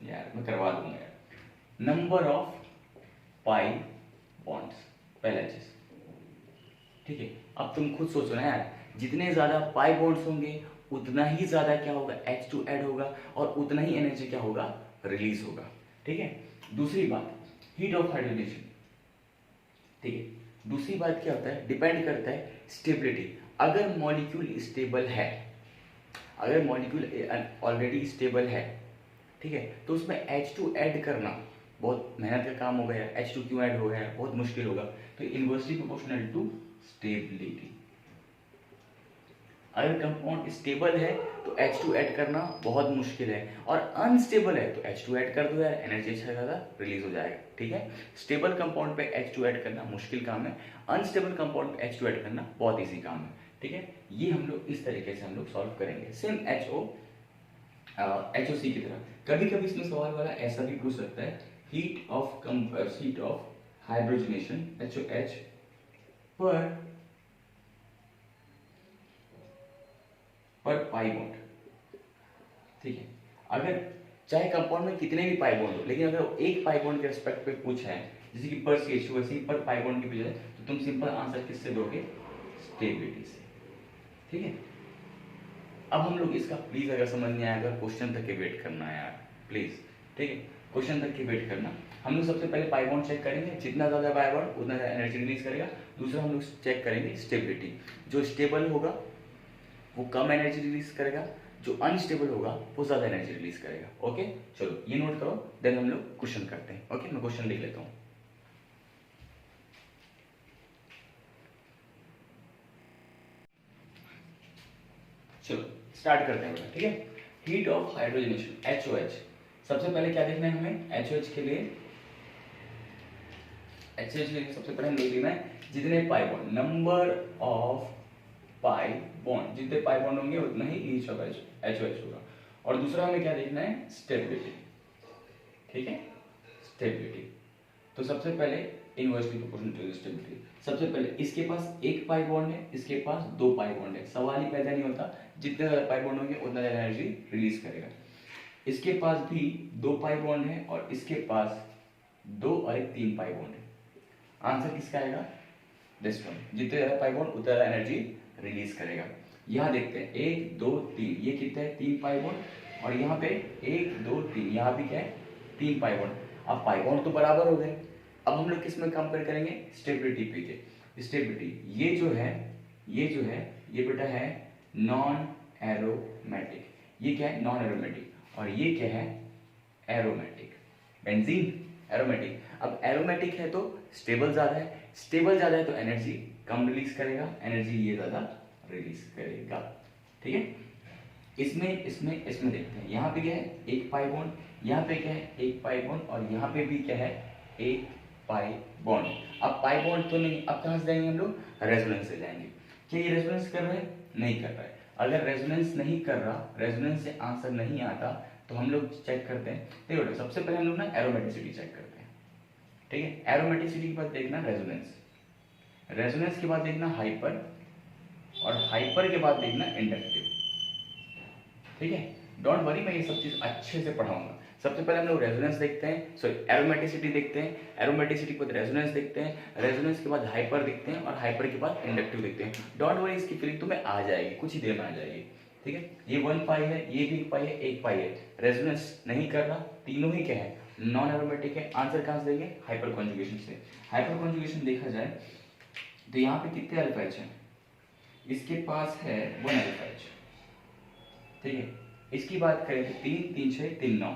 A: यार मैं करवा दूंगा यार, नंबर ऑफ पाई बॉन्ड्स, पहला चीज। ठीक है, अब तुम खुद सोचो ना यार, जितने ज्यादा पाई बॉन्ड्स होंगे उतना ही ज्यादा क्या होगा, H2 ऐड होगा और उतना ही एनर्जी क्या होगा, रिलीज होगा। ठीक है, दूसरी बात हीट ऑफ हाइड्रोजनेशन। ठीक है, दूसरी बात क्या होता है, डिपेंड करता है स्टेबिलिटी। अगर मॉलिक्यूल स्टेबल है, अगर मॉलिक्यूल ऑलरेडी स्टेबल है, ठीक है, तो उसमें H2 ऐड करना बहुत मेहनत का काम होगा यार, H2 क्यों ऐड हो गया, बहुत मुश्किल होगा। तो इनवर्सली प्रोपोर्शनल टू स्टेबिलिटी। अगर कंपाउंड स्टेबल है तो H2 ऐड करना बहुत मुश्किल है, और अनस्टेबल है तो H2 ऐड कर दो यार, एनर्जी अच्छा खासा रिलीज हो जाएगा। ठीक है, स्टेबल कंपाउंड पे H2 ऐड करना मुश्किल काम है, अनस्टेबल कंपाउंड पे H2 ऐड करना बहुत ईजी काम है। ठीक है, ये हम लोग इस तरीके से हम लोग सॉल्व करेंगे, सेम HOC की तरह। कभी कभी इसमें सवाल वाला ऐसा भी पूछ सकता है, हीट ऑफ हाइड्रोजनेशन HOH पर पाई बॉन्ड। ठीक है, अगर चाहे कंपाउंड में कितने भी पाई बॉन्ड हो, लेकिन अगर एक पाई बॉन्ड के रिस्पेक्ट पे पूछा है, जैसे कि पर CH2 वैसे ही पर पाई बॉन्ड की बजाय, तो तुम सिंपल आंसर किससे दोगे, स्टेबिलिटी से। ठीक है, अब हम लोग इसका प्लीज अगर समझ नहीं आएगा, क्वेश्चन तक के वेट करना है यार प्लीज। ठीक है, क्वेश्चन तक के वेट करना। हम लोग सबसे पहले पाई बॉन्ड चेक करेंगे, जितना ज्यादा पाई बॉन्ड उतना ज्यादा एनर्जी रिलीज करेगा। दूसरा हम लोग चेक करेंगे स्टेबिलिटी, जो स्टेबल होगा वो कम एनर्जी रिलीज करेगा, जो अनस्टेबल होगा वो ज्यादा एनर्जी रिलीज करेगा। ओके, चलो ये नोट करो, देन हम लोग क्वेश्चन करते हैं। ओके, मैं क्वेश्चन लिख लेता हूँ। चलो स्टार्ट करते हैं बेटा। ठीक है, हीट ऑफ हाइड्रोजनेशन HOH। सबसे पहले क्या देखना है हमें, HOH के लिए सबसे पहले हम देख लेना है जितने pi bond, number of pi bond, जितने पाई बॉन्ड होंगे उतना ही ईच ऑफ HOH होगा। और दूसरा हमें क्या देखना है, स्टेबिलिटी। ठीक है, स्टेबिलिटी। तो सबसे पहले इनवर्सली प्रोपोर्शनल टू स्टेबिलिटी। सबसे पहले इसके पास एक पाई बॉन्ड है, इसके पास दो पाई बॉन्ड है, सवाल ही पैदा नहीं होता, जितने ज्यादा पाई बॉन्ड होंगे उतना ज्यादा एनर्जी रिलीज करेगा। इसके पास भी दो पाई बॉन्ड है और इसके पास दो और एक तीन पाई बॉन्ड है। आंसर किसका आएगा, दिस वन, जितने ज्यादा पाई बॉन्ड उतना ज्यादा एनर्जी रिलीज करेगा। यहाँ देखते हैं 1 2 3, ये कितना है, 3 पाई बॉन्ड, और यहाँ पे 1 2 3, यहाँ भी क्या है, 3 पाई बॉन्ड। अब पाई बॉन्ड तो बराबर हो गए, अब हम लोग किस में कंपेयर करेंगे, स्टेबिलिटी पे। स्टेबिलिटी ये जो है ये बेटा है नॉन एरोमेटिक, ये क्या है, नॉन एरोमेटिक, और ये क्या है, एरोमेटिक। Benzene aromatic. अब एरोमेटिक है तो स्टेबल ज्यादा है, स्टेबल ज्यादा है तो एनर्जी कम रिलीज करेगा, एनर्जी ये ज्यादा रिलीज करेगा। ठीक है, इसमें देखते हैं, यहाँ पे क्या है, एक पाई बॉन्ड, यहाँ पे क्या है, एक पाई बॉन्ड, और यहाँ पे भी क्या है, एक पाई बॉन्ड। अब पाई बॉन्ड तो नहीं, अब कहाँ से जाएंगे हम लोग, रेजोनेंस से जाएंगे। क्या ये रेजोनेंस कर रहा है, नहीं कर रहा है। अगर रेजोनेंस नहीं कर रहा, रेजोनेंस से आंसर नहीं आता, तो हम लोग चेक करते हैं। देखो सबसे पहले हम लोग ना एरोमेटिसिटी चेक करते हैं। ठीक है, एरोमेटिसिटी के बाद देखना रेजोनेंस, रेजोनेंस के बाद देखना हाइपर, और हाइपर के बाद देखना इंडक्टिव। ठीक है, डोंट वरी, मैं ये सब चीज अच्छे से पढ़ाऊंगा। सबसे पहले हम लोग रेजोनेंस देखते हैं, सॉरी एरोमेटिसिटी देखते हैं, एरोमेटिसिटी के बाद रेजोनेंस देखते हैं, रेजोनेंस के बाद हाइपर देखते हैं, और हाइपर के बाद इंडक्टिव देखते हैं। डोंट वरी, इसकी फीलिंग तुम्हें आ जाएगी, कुछ ही देर में आ जाएगी। ठीक है, ये 1 पाई है, ये भी 1 पाई है, 1 पाई है, रेजोनेंस नहीं कर रहा, तीनों ही क्या है, नॉन एरोमेटिक है। आंसर कहां से देंगे, हाइपर कॉन्जुगेशन से। हाइपर कॉन्जुगेशन देखा जाए तो यहाँ पे कितने अल्फा एच है, इसके पास है 1 अल्फा एच। ठीक है, इसकी बात करें तो 3 3 6 3 9,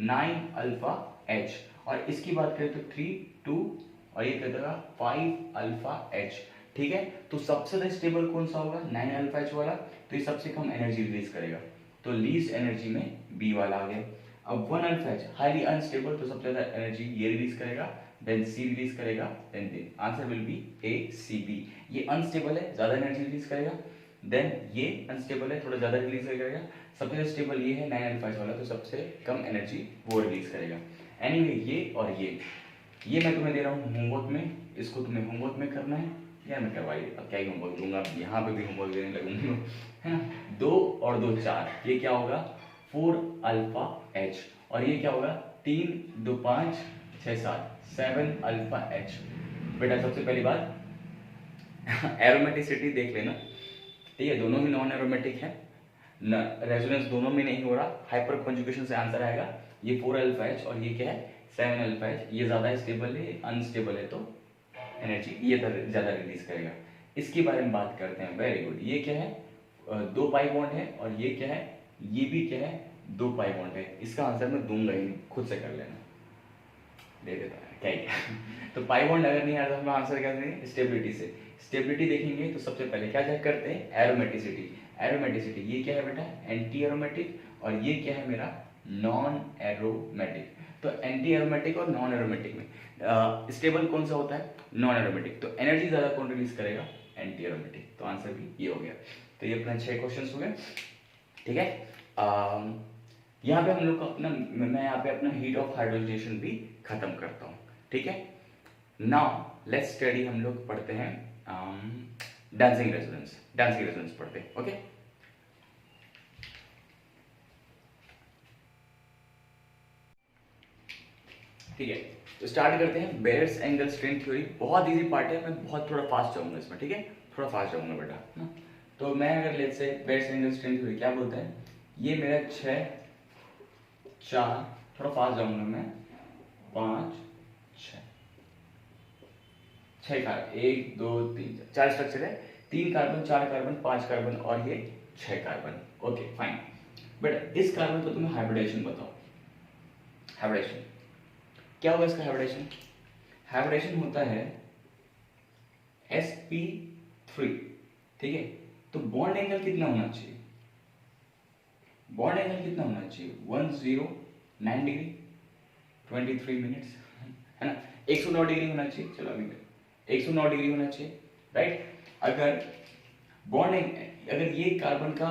A: 9 अल्फा एच, और इसकी बात करें तो 3 2, और ये कहता है 5 अल्फा एच। ठीक है, तो सबसे ज्यादा स्टेबल कौन सा होगा, 9 अल्फा एच वाला, तो ये सबसे कम एनर्जी रिलीज करेगा, तो लीस्ट एनर्जी में बी वाला आ गया। अब 1 अल्फा एच हाईली अनस्टेबल, तो सबसे ज्यादा एनर्जी ये रिलीज करेगा, देन सी रिलीज करेगा, then answer will be A C B. ये अनस्टेबल है, ज्यादा एनर्जी रिलीज करेगा, देन ये अनस्टेबल है, थोड़ा ज्यादा रिलीज करेगा। सबसे स्टेबल ये है 9 अल्फा एच वाला, तो सबसे कम एनर्जी वो रिलीज करेगा। एनीवे ये मैं तुम्हें दे रहा हूँ होमवर्क में, इसको तुम्हें होमवर्क में करना है। यार मैं करवाई, अब क्या ही होमवर्क दूंगा, अब यहाँ पे भी होमवर्क देने लगूंगा, है ना। 2 और 2 4, ये क्या होगा 4 अल्फा एच, और ये क्या होगा 3 2 5 6 7 7 अल्फा एच। बेटा सबसे पहली बात एरोमेटिसिटी देख लेना, ठीक है, दोनों ही नॉन एरोमेटिक है, रेजोनेंस दोनों में नहीं हो रहा, हाइपर कॉन्जुगेशन से आंसर आएगा। ये 4 अल्फा एच और ये क्या है 7 अल्फा एच, ये ज्यादा स्टेबल है, अनस्टेबल है, तो एनर्जी ये ज्यादा रिलीज करेगा। इसके बारे में बात करते हैं, वेरी गुड। ये क्या है 2 पाई बॉन्ड है, और ये क्या है, ये भी क्या है 2 पाई बॉन्ड है। इसका आंसर मैं दूंगा ही नहीं, खुद से कर लेना, दे देता है क्या ही तो पाई बॉन्ड अगर नहीं आ रहा तो हम आंसर क्या देंगे स्टेबिलिटी से। स्टेबिलिटी देखेंगे तो सबसे पहले क्या चेक करते हैं एरोमेटिसिटी। एरोमेटिसिटी ये क्या है बेटा एंटी एरोमेटिक, और ये क्या है मेरा नॉन एरोमेटिक। तो एंटी एरोमेटिक और नॉन एरोमेटिक में स्टेबल कौन सा होता है नॉन एरोमेटिक, तो एनर्जी ज्यादा कौन रिलीज करेगा एंटी एरोमेटिक, तो आंसर भी ये हो गया। तो ये अपना 6 क्वेश्चन हो गए, ठीक है। यहाँ पे हम लोग का अपना, मैं यहाँ पे अपना हीट ऑफ हाइड्रोजनेशन भी खत्म करता हूँ, ठीक है। नाउ लेट्स स्टडी, हम लोग पढ़ते हैं डांसिंग रेजोनेंस पढ़ते हैं, ओके। ठीक है, तो स्टार्ट करते हैं बेयर्स एंगल स्ट्रेंथ थ्योरी। बहुत इजी पार्ट है, मैं बहुत थोड़ा फास्ट जाऊंगा इसमें, ठीक है, थोड़ा फास्ट जाऊंगा बेटा ना। तो मैं अगर let's say bears angle strength theory क्या बोलते हैं, ये मेरा 6 4, थोड़ा फास्ट जाऊंगा मैं, 5 6 का 1 2 3 4 स्ट्रक्चर है, 3 कार्बन 4 कार्बन 5 कार्बन और ये 6 कार्बन, ओके फाइन। बट इस कार्बन को तुम्हें हाइब्रिडेशन बताओ, हाइब्रिडेशन क्या होगा इसका हाइब्रिडेशन। हाइब्रिडेशन होता है sp3, ठीक है। तो बॉन्ड एंगल कितना होना चाहिए, बॉन्ड एंगल कितना होना चाहिए 109 डिग्री 23 मिनट्स, है ना। 109 डिग्री होना चाहिए, चलो अभी 109 डिग्री होना चाहिए, राइट। अगर बॉन्ड अगर ये कार्बन का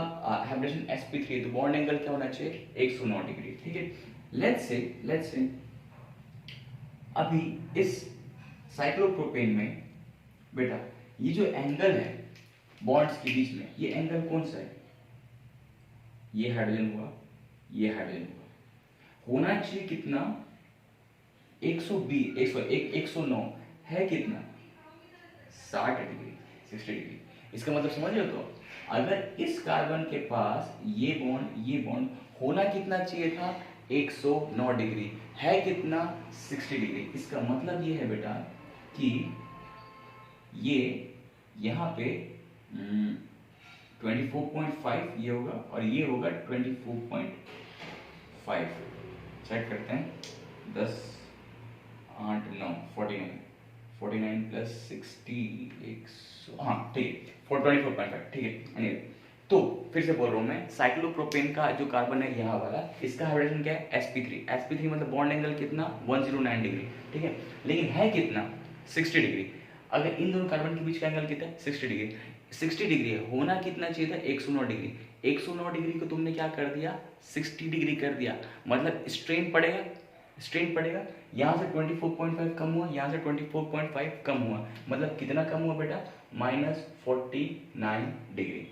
A: हाइब्रिडेशन sp3 है तो बॉन्ड एंगल क्या होना चाहिए 109 डिग्री, ठीक है। लेट्स से अभी इस साइक्लोप्रोपेन में बेटा ये जो एंगल है बॉन्ड्स के बीच में, ये एंगल कौन सा है, ये हाइड्रोजन हुआ, ये हाइड्रोजन हुआ, होना चाहिए कितना 120 109 है कितना 60 डिग्री 60 डिग्री। इसका मतलब समझ रहे हो, तो अगर इस कार्बन के पास ये बॉन्ड होना कितना चाहिए था 109 डिग्री, है कितना 60 डिग्री। इसका मतलब ये है बेटा कि ये यहाँ पे 24.5 ये होगा और ये होगा 24.5। चेक करते हैं 10 8 9 49 प्लस 60 100, हाँ ठीक है 24.5, ठीक है। anyway, तो फिर से बोल रहा हूँ मैं, साइक्लोप्रोपेन का जो कार्बन है यहाँ वाला, इसका हाइड्रोजन क्या है sp3 मतलब बॉन्ड एंगल कितना 109 डिग्री, ठीक है। लेकिन है कितना 60 डिग्री। अगर इन दोनों कार्बन के बीच का एंगल कितना है 60 डिग्री, 60 डिग्री है, होना कितना चाहिए था 109 डिग्री। 109 डिग्री को तुमने क्या कर दिया 60 डिग्री कर दिया, मतलब स्ट्रेन पड़ेगा। यहाँ से 24.5 कम हुआ, यहाँ से 24.5 कम हुआ, मतलब कितना कम हुआ बेटा -49 डिग्री,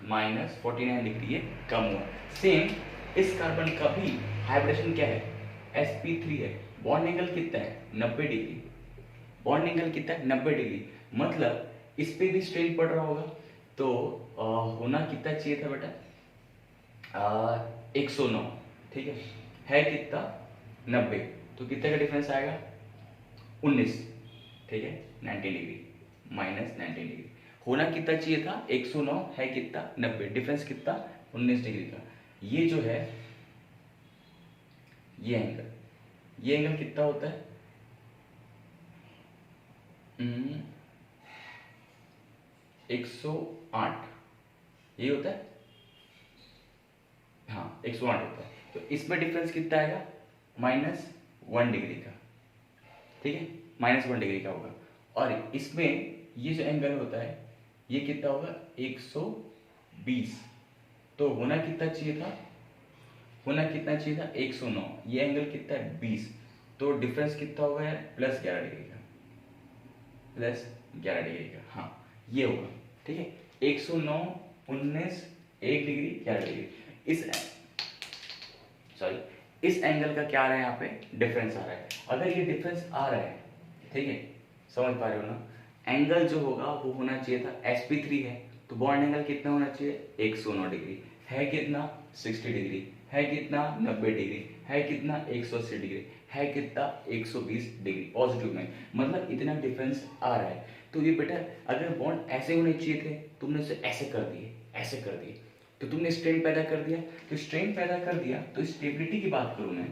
A: -49 डिग्री ये कम हुआ। सेम इस कार्बन का भी हाइब्रिडेशन क्या है sp3 है, बॉन्ड एंगल कितना है 90 डिग्री, बॉन्ड एंगल कितना है 90 डिग्री, मतलब इस पे भी स्ट्रेन पड़ रहा होगा। तो होना कितना चाहिए था बेटा 109, ठीक है कितना 90, तो कितने का डिफरेंस आएगा 19, ठीक है 90 डिग्री -90 डिग्री। होना कितना चाहिए था 109, है कितना 90, डिफरेंस कितना 19 डिग्री का। ये जो है ये एंगल कितना होता है 108, ये होता है, हाँ 108 होता है। तो इसमें डिफरेंस कितना आएगा -1 डिग्री का, ठीक है -1 डिग्री का होगा। और इसमें ये जो एंगल होता है ये कितना होगा 120, तो होना कितना चाहिए था होना कितना चाहिए था 109, ये एंगल कितना है 20, तो डिफरेंस कितना होगा यार +11 डिग्री का, +11 डिग्री का, हाँ ये होगा, ठीक है। 109, 19, 1 डिग्री 11 डिग्री, इस एंगल का क्या आ रहा है यहाँ पे डिफरेंस आ रहा है। अगर ये डिफरेंस आ रहा है, ठीक है, समझ पा रहे हो ना, एंगल जो होगा वो होना चाहिए था sp3 है, तो बॉन्ड एंगल कितना होना चाहिए 109 डिग्री, है कितना 60 डिग्री, है कितना 90 डिग्री, है कितना 180 डिग्री, है कितना 120 डिग्री पॉजिटिव में, मतलब इतना डिफरेंस आ रहा है। तो ये बेटा अगर बॉन्ड ऐसे होने चाहिए थे, तुमने उसे ऐसे कर दिए, ऐसे कर दिए, तो तुमने स्ट्रेन पैदा कर दिया, तो स्ट्रेन पैदा कर दिया, तो स्टेबिलिटी की बात करूं मैं,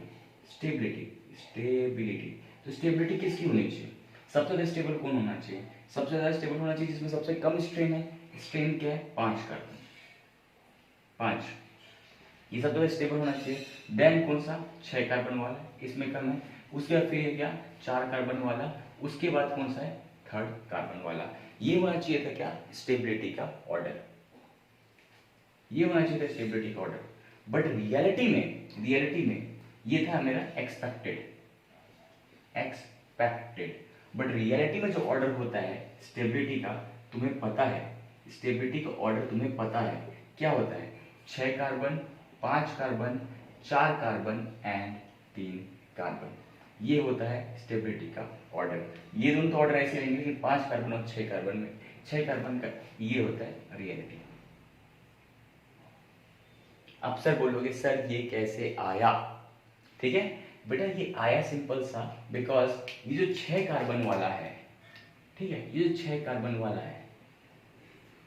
A: स्टेबिलिटी स्टेबिलिटी तो स्टेबिलिटी किसकी होनी चाहिए, सबसे ज्यादा स्टेबल कौन होना चाहिए, सबसे ज्यादा स्टेबल होना चाहिए जिसमें सबसे कम स्ट्रेन है, स्ट्रेन क्या है 5 कार्बन, 5, ये सबसे ज्यादा स्टेबल होना चाहिए। देन कौन सा 6 कार्बन वाला, इसमें कम है, उसके बाद फिर क्या 4 कार्बन वाला, उसके बाद कौन सा है 3rd कार्बन वाला। ये होना चाहिए था क्या स्टेबिलिटी का ऑर्डर, ये होना चाहिए था स्टेबिलिटी का ऑर्डर, बट रियलिटी में ये था मेरा एक्सपेक्टेड, बट रियलिटी में जो ऑर्डर होता है स्टेबिलिटी का, तुम्हें पता है स्टेबिलिटी का ऑर्डर तुम्हें पता है क्या होता है, 6 carbon, 5 carbon, 4 carbon and 3 carbon, ये होता है स्टेबिलिटी का ऑर्डर। ये दोनों तो ऑर्डर ऐसे रहेंगे कि 5 कार्बन और 6 कार्बन में 6 कार्बन का, ये होता है रियलिटी। अब सर बोलोगे सर ये कैसे आया, ठीक है बेटा, ये आया सिंपल सा, बिकॉज ये जो 6 कार्बन वाला है, ठीक है, ये जो 6 कार्बन वाला है,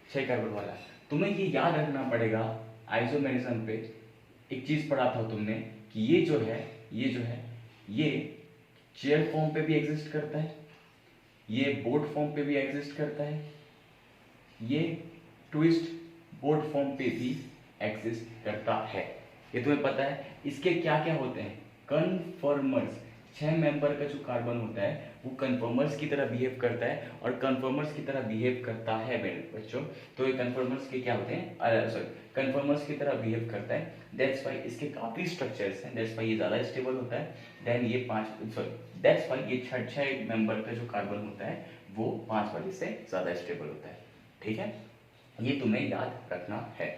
A: 6 कार्बन वाला, तुम्हें ये याद रखना पड़ेगा आइसोमेरिज्म पे एक चीज पढ़ा था तुमने कि ये जो है ये चेयर फॉर्म पे भी एग्जिस्ट करता है, ये बोर्ड फॉर्म पे भी एग्जिस्ट करता है, ये ट्विस्ट बोर्ड फॉर्म पे भी एग्जिस्ट करता है, ये तुम्हें पता है। इसके क्या क्या होते हैं कन्फर्मर्स, 6 मेंबर का जो कार्बन होता है वो कन्फर्मर्स की तरह बिहेव करता है, और कन्फर्मर्स की तरह बिहेव करता है मेरे बच्चों, तो ये कन्फर्मर्स के क्या होते हैं सॉरी कन्फर्मर्स की तरह बिहेव करता है, दैट्स व्हाई इसके काफी स्ट्रक्चर्स हैं, दैट्स व्हाई ये ज्यादा स्टेबल होता है देन ये 5 सॉरी दैट्स व्हाई ये 6 मेंबर का जो कार्बन होता है वो 5 वाले से ज्यादा स्टेबल होता है, ठीक है, ये तुम्हें याद रखना है,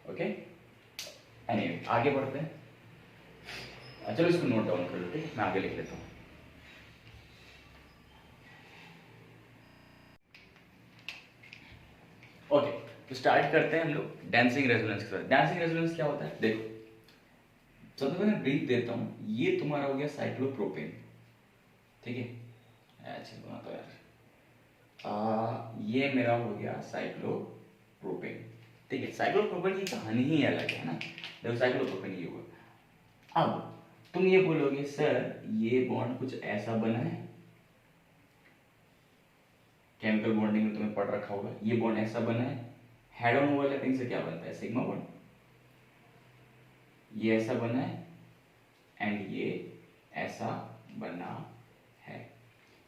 A: ओके। एनीवे आगे बढ़ते हैं, चलो इसको नोट डाउन कर लो, ठीक है, मैं आगे लिख लेता हूँ। ओके तो स्टार्ट करते हैं हम लोग डांसिंग रेजोनेंस के साथ। डांसिंग रेजोनेंस क्या होता है, देखो सबसे पहले ब्रीफ देता हूँ, ये तुम्हारा हो गया साइक्लोप्रोपेन, ठीक है, अच्छा बना तो यार, ये मेरा हो गया साइक्लोप्रोपेन, ठीक है, साइक्लोप्रोपेन की कहानी ही अलग है ना, देखो साइक्लोप्रोपेन ये हुआ। अब तुम ये बोलोगे सर ये बॉन्ड कुछ ऐसा बना है, केमिकल बॉन्डिंग में तुम्हें पढ़ रखा होगा, ये बॉन्ड ऐसा बना है, हेड ऑन ओवरलैपिंग से क्या बनता है सिग्मा बॉन्ड, ये ऐसा बना है एंड ये ऐसा बना है,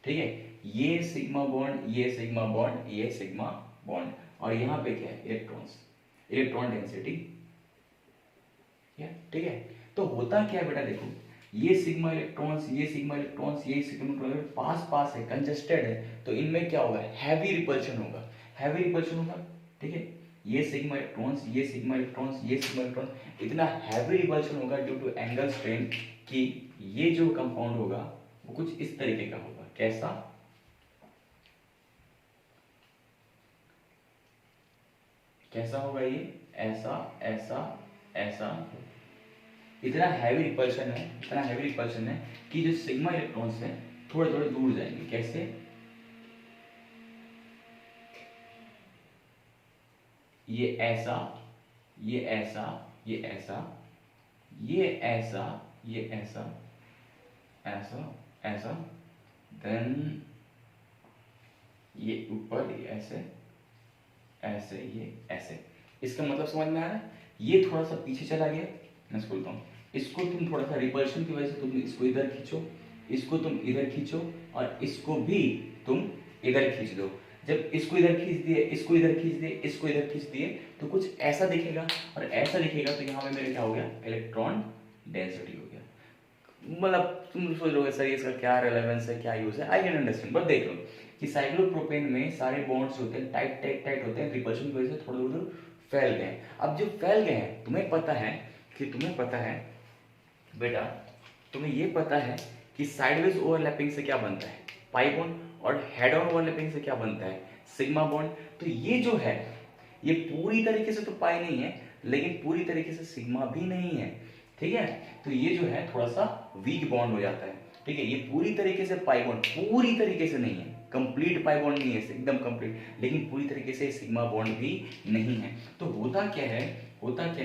A: ठीक है, ये सिग्मा बॉन्ड, ये सिग्मा बॉन्ड, ये सिग्मा बॉन्ड, और यहां पे क्या है इलेक्ट्रॉन्स, इलेक्ट्रॉन डेंसिटी, ठीक है। तो होता क्या है बेटा, देखो ये सिग्मा इलेक्ट्रॉन्स, ये सिग्मा इलेक्ट्रॉन्स, ये सिग्मा इलेक्ट्रॉन पास पास है, कंजेस्टेड है, तो इनमें क्या होगा हैवी रिपल्शन होगा, हैवी रिपल्शन होगा, ठीक है, ये सिग्मा इलेक्ट्रॉन्स, ये सिग्मा इलेक्ट्रॉन्स, ये सिग्मा इलेक्ट्रॉन, इतना हैवी रिपल्शन होगा ड्यू टू एंगल स्ट्रेन कि ये जो कंपाउंड होगा वो कुछ इस तरीके का होगा, कैसा, कैसा होगा ये, ऐसा ऐसा ऐसा, इतना हैवी रिपल्शन है, इतना हैवी रिपल्शन है कि जो सिग्मा इलेक्ट्रॉन्स हैं थोड़े थोड़े दूर जाएंगे, कैसे, ये ऐसा, ये ऐसा, ये ऐसा, ये ऐसा, ये ऐसा, ऐसा ऐसा, देन ये ऊपर ये ऐसे ऐसे, ये ऐसे, इसका मतलब समझ में आ रहा है, ये थोड़ा सा पीछे चला गया, मैं बोलता हूँ इसको तुम थोड़ा सा रिपल्शन की वजह से तुम इसको इधर खींचो, इसको तुम इधर खींचो, और इसको भी तुम इधर खींच दो, जब इसको इधर खींच दिए, इसको इधर खींच दिए, इसको इधर खींच दिए, तो कुछ ऐसा दिखेगा और ऐसा दिखेगा, तो यहाँ पे मेरे क्या हो गया इलेक्ट्रॉन डेंसिटी हो गया। मतलब तुम सोच रहे सर इसका क्या रेलेवेंस है, क्या यूज है, आई कैन अंडरस्टैंड, बट देख लो कि साइक्लोप्रोपेन में सारे बॉन्ड्स होते हैं टाइट टाइट टाइट होते हैं, रिपल्शन की वजह से थोड़े उधर फैल गए हैं। अब जो फैल गए हैं, तुम्हें पता है बेटा, तुम्हें ये पता है कि साइडवेज ओवरलैपिंग से क्या बनता है, पाई बॉन्ड, और हेड ऑन ओवरलैपिंग से क्या बनता है, सिग्मा बॉन्ड। तो ये जो है ये पूरी तरीके से तो पाई नहीं है, लेकिन पूरी तरीके से सिग्मा भी नहीं है, ठीक है। तो ये जो है थोड़ा सा वीक बॉन्ड हो जाता है, ठीक है। ये पूरी तरीके से पाई बॉन्ड पूरी तरीके से नहीं है, कंप्लीट पाई बॉन्ड नहीं है एकदम कंप्लीट, लेकिन पूरी तरीके से सिग्मा बॉन्ड भी नहीं है। तो होता क्या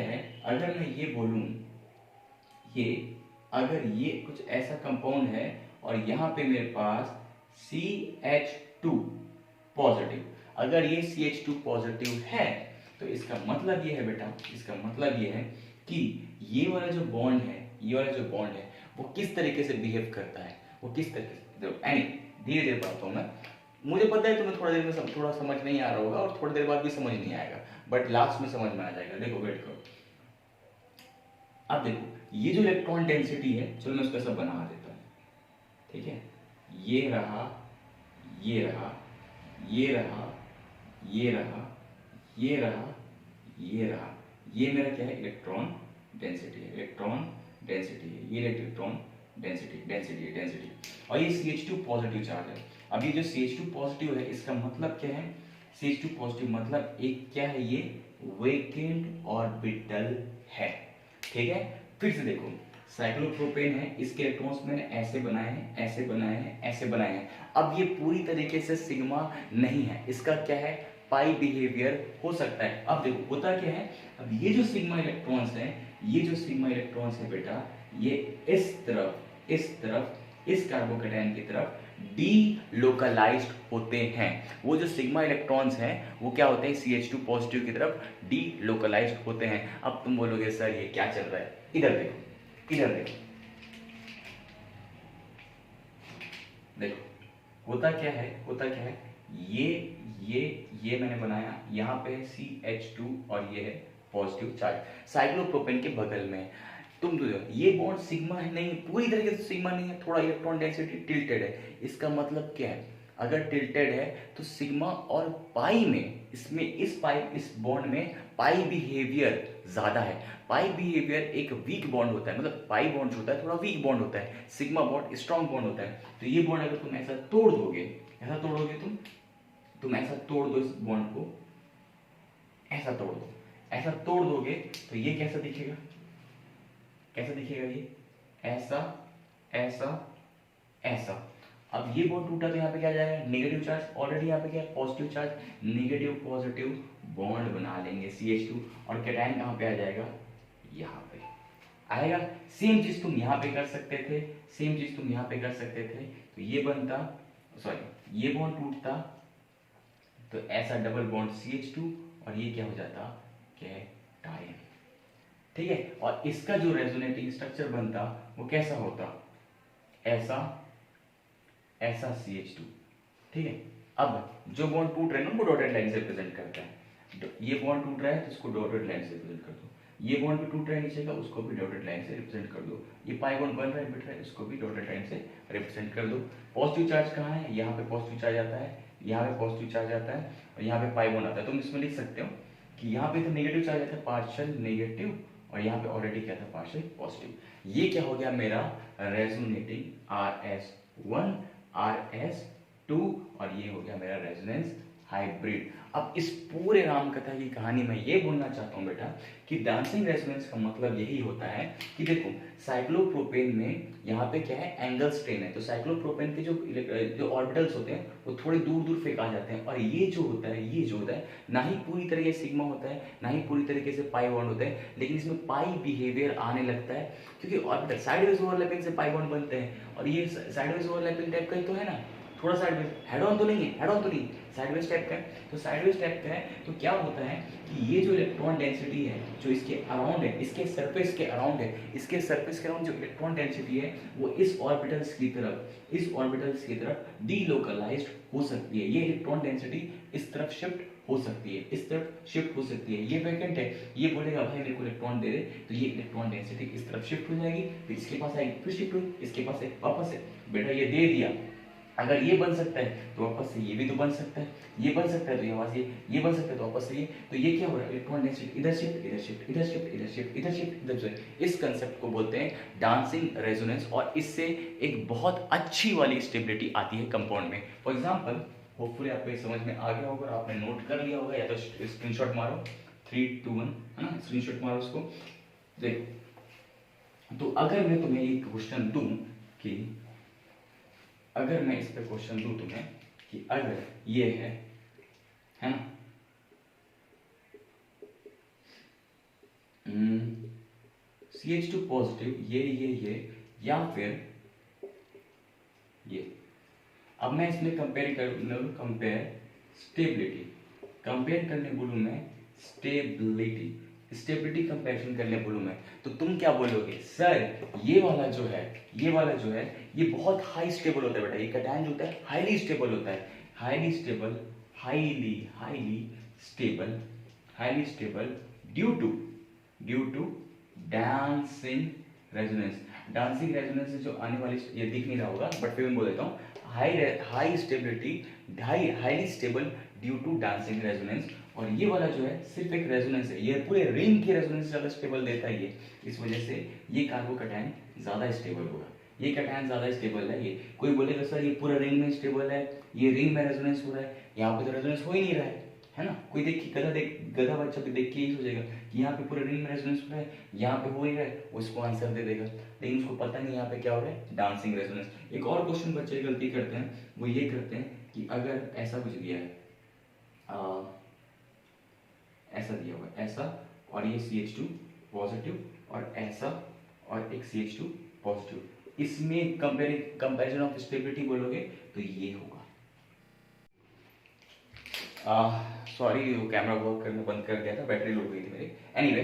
A: है, अगर मैं ये बोलूं, अगर ये कुछ ऐसा कंपाउंड है और यहाँ पे मेरे पास CH2 पॉजिटिव, अगर ये CH2 पॉजिटिव है तो इसका मतलब ये है बेटा, इसका मतलब ये है कि ये वाला जो बॉन्ड है वो किस तरीके से बिहेव करता है, वो किस तरीके से, धीरे धीरे बताता हूँ मैं। मुझे पता है तुम्हें थोड़ा देर में थोड़ा समझ नहीं आ रहा होगा और थोड़ी देर बाद भी समझ नहीं आएगा, बट लास्ट में समझ में आ जाएगा। देखो वेट करो, अब देखो ये जो इलेक्ट्रॉन डेंसिटी है, चलो मैं उसको सब बना देता हूँ, ठीक है। ये रहा, ये रहा, ये रहा, ये रहा, ये रहा, ये रहा, ये मेरा क्या है, इलेक्ट्रॉन डेंसिटी है, इलेक्ट्रॉन डेंसिटी है, ये इलेक्ट्रॉन डेंसिटी, और ये CH2 पॉजिटिव चार्ज है। अब ये जो CH2 पॉजिटिव है, इसका मतलब क्या है, CH2 पॉजिटिव मतलब एक क्या है, ये वेकेंट ऑर्बिटल है, ठीक है। फिर से देखो, साइक्लोप्रोपेन है, इसके इलेक्ट्रॉन्स मैंने ऐसे बनाए हैं, ऐसे बनाए हैं, ऐसे बनाए हैं। अब ये पूरी तरीके से सिग्मा नहीं है, इसका क्या है, पाई बिहेवियर हो सकता है। अब देखो होता क्या है, अब ये जो सिग्मा इलेक्ट्रॉन्स है बेटा, ये इस तरफ इस कार्बोकैटायन की तरफ डीलोकलाइज्ड होते हैं। वो जो सिग्मा इलेक्ट्रॉन्स हैं वो क्या होते हैं, CH2 पॉजिटिव की तरफ डीलोकलाइज्ड होते हैं। अब तुम बोलोगे सर ये क्या चल रहा है, इधर देखो, होता क्या है, ये मैंने बनाया, यहाँ पे CH2 और ये है पॉजिटिव चार्ज साइक्लोप्रोपेन के बगल में। तुम तो ये बॉन्ड सिग्मा है नहीं, पूरी तरीके से सिग्मा नहीं है, थोड़ा इलेक्ट्रॉन डेंसिटी टिल्टेड है। इसका मतलब क्या है, अगर टिल्टेड है तो सिग्मा और पाई में, इस बॉन्ड में पाई बिहेवियर ज्यादा है। पाई बिहेवियर एक वीक बॉन्ड होता है, मतलब पाई बॉन्ड होता है थोड़ा वीक बॉन्ड होता है, सिग्मा बॉन्ड स्ट्रॉन्ग बॉन्ड होता है। तो ये बॉन्ड अगर तुम ऐसा तोड़ दोगे, तुम ऐसा तोड़ दो इस बॉन्ड को, ऐसा तोड़ दोगे तो ये कैसा दिखेगा, ये ऐसा। अब ये बॉन्ड टूटा तो यहाँ पे क्या जाएगा, नेगेटिव चार्ज, ऑलरेडी यहाँ पे क्या है, positive charge, negative positive bond बना लेंगे CH2, और कैटायन कहाँ पे आ जाएगा, यहाँ पे आएगा। सेम चीज तुम यहाँ पे कर सकते थे, तो ये बनता, ये बॉन्ड टूटता तो ऐसा डबल बॉन्ड CH2, और ये क्या हो जाता, कैटायन, ठीक है। और इसका जो रेजोनेटिंग स्ट्रक्चर बनता वो कैसा होता, ऐसा CH2, ठीक है। अब जो बॉन्ड टूट रहे हैं ना वो डॉटेड लाइन से रिप्रेजेंट करता है, ये बॉन्ड टूट रहा है तो इसको डॉटेड लाइन से रिप्रेजेंट कर दो, ये बॉन्ड भी टूट रहा है नीचे का, उसको भी डॉटेड लाइन से रिप्रेजेंट कर दो, ये पाई बॉन्ड बन रहा है बिट रहा है, इसको भी डॉटेड लाइन से रिप्रेजेंट कर दो। पॉजिटिव चार्ज कहाँ है, यहाँ पे पॉजिटिव चार्ज आता है, यहाँ पे पॉजिटिव चार्ज आता है, और यहाँ पे पाई बॉन्ड आता है। तुम इसमें लिख सकते हो कि यहाँ पे तो नेगेटिव चार्ज आता है, पार्शियल नेगेटिव, और यहाँ पे ऑलरेडी क्या था, पार्शियल पॉजिटिव। ये क्या हो गया मेरा रेजोनेटिंग RS1 RS2, और ये हो गया मेरा रेजोनेंस हाइब्रिड। अब इस पूरे रामकथा की कहानी में ये बोलना चाहता हूं बेटा कि डांसिंग रेजोनेंस का मतलब यही होता है कि देखो साइक्लोप्रोपेन में यहाँ पे क्या है, एंगल स्ट्रेन है, तो साइक्लोप्रोपेन के जो ऑर्बिटल्स होते हैं वो थोड़े दूर दूर फेंका जाते हैं, और ये जो होता है ना ही पूरी तरीके से सिग्मा होता है, ना ही पूरी तरीके से पाई बॉन्ड होता है, लेकिन इसमें पाई बिहेवियर आने लगता है क्योंकि ऑर्बिटल साइडवेज ओवरलैपिंग से पाई बॉन्ड बनते हैं, और ये साइडवेज ओवरलैपिंग टाइप का ही तो है ना। थोड़ा साइडवेज, हेड ऑन तो नहीं है, हेड ऑन तो नहीं, साइडवेज टाइप का है। तो साइडवेज टाइप का है तो क्या होता है कि ये जो इलेक्ट्रॉन डेंसिटी है जो इसके अराउंड है, इसके सरफेस के अराउंड है, इसके सरफेस के अराउंड जो इलेक्ट्रॉन डेंसिटी है वो इस ऑर्बिटल्स की तरफ डीलोकलाइज्ड हो सकती है। ये इलेक्ट्रॉन डेंसिटी इस तरफ शिफ्ट हो सकती है, इस तरफ शिफ्ट हो सकती है। ये वैकेंट है, ये बोलेगा भाई मेरे को इलेक्ट्रॉन दे दे, तो ये इलेक्ट्रॉन डेंसिटी इस तरफ शिफ्ट हो जाएगी, फिर इसके पास आएगी, फिर शिफ्ट होगी, इसके पास है, वापस है। बेटा ये दे दिया, अगर ये बन सकता है तो वापस से ये भी तो बन सकता है, ये बन सकता है तो यहाँ से ये बन सकता है तो वापस से ये, तो ये क्या हो रहा है, इलेक्ट्रॉन डेंसिटी इधर शिफ्ट, इधर शिफ्ट, इधर शिफ्ट, इधर शिफ्ट, इधर शिफ्ट, इधर शिफ्ट। इस कंसेप्ट को बोलते हैं डांसिंग रेजोनेंस, और इससे एक बहुत अच्छी वाली स्टेबिलिटी आती है कंपाउंड में। फॉर एग्जाम्पल, होपफुली आपको ये समझ में आ गया होगा, आपने नोट कर लिया होगा, या तो स्क्रीनशॉट मारो 3 2 1, है ना, स्क्रीनशॉट मारो उसको। देखो, तो अगर मैं तुम्हें एक क्वेश्चन दूं कि अगर मैं इस पे क्वेश्चन दूं तुम्हें कि अगर ये है ना, CH2 पॉजिटिव, ये या फिर ये, अब मैं इसमें कंपेयर करने बोलूं मैं स्टेबिलिटी कंपैरिजन करने बोलूं मैं, तो तुम क्या बोलोगे, सर ये वाला जो है ये बहुत हाई स्टेबल होता है बेटा, ये कैटायन जो होता है हाईली स्टेबल होता है, highly stable due to dancing resonance से जो आने वाली, ये दिख नहीं रहा होगा बट फिर मैं बोल देता हूँ, highly stable due to dancing resonance. और ये वाला जो है सिर्फ एक रेजोनेंस है, ये पूरे रिंग की रेजोनेंस ज्यादा स्टेबल देता है ये, इस वजह से ये कार्बोकैटायन ज्यादा स्टेबल होगा, ये कैटायन ज्यादा स्टेबल है। ये कोई बोलेगा सर ये पूरा रिंग में स्टेबल है, ये रिंग में रेजोनेंस हो रहा है, यहाँ पे तो रेजोनेंस हो ही नहीं रहा है ना। कोई गधा बच्चा भी देख के यही सोचेगा कि यहाँ पे पूरे रिंग में रेजोनेंस हो रहा है, यहाँ पे हो ही रहा है, उसको आंसर दे देगा, लेकिन उसको पता नहीं यहाँ पे क्या हो रहा है, डांसिंग रेजोनेंस। एक और क्वेश्चन बच्चे गलती करते हैं, वो ये करते हैं कि अगर ऐसा कुछ दिया है, ऐसा दिया हुआ है, ऐसा और ये CH2 पॉजिटिव और ऐसा और एक CH2 पॉजिटिव, इसमें कंपैरिजन ऑफ स्टेबिलिटी बोलोगे तो ये होगा। सॉरी वो कैमरा वर्क करना बंद कर दिया था, बैटरी लो गई थी मेरी। एनीवे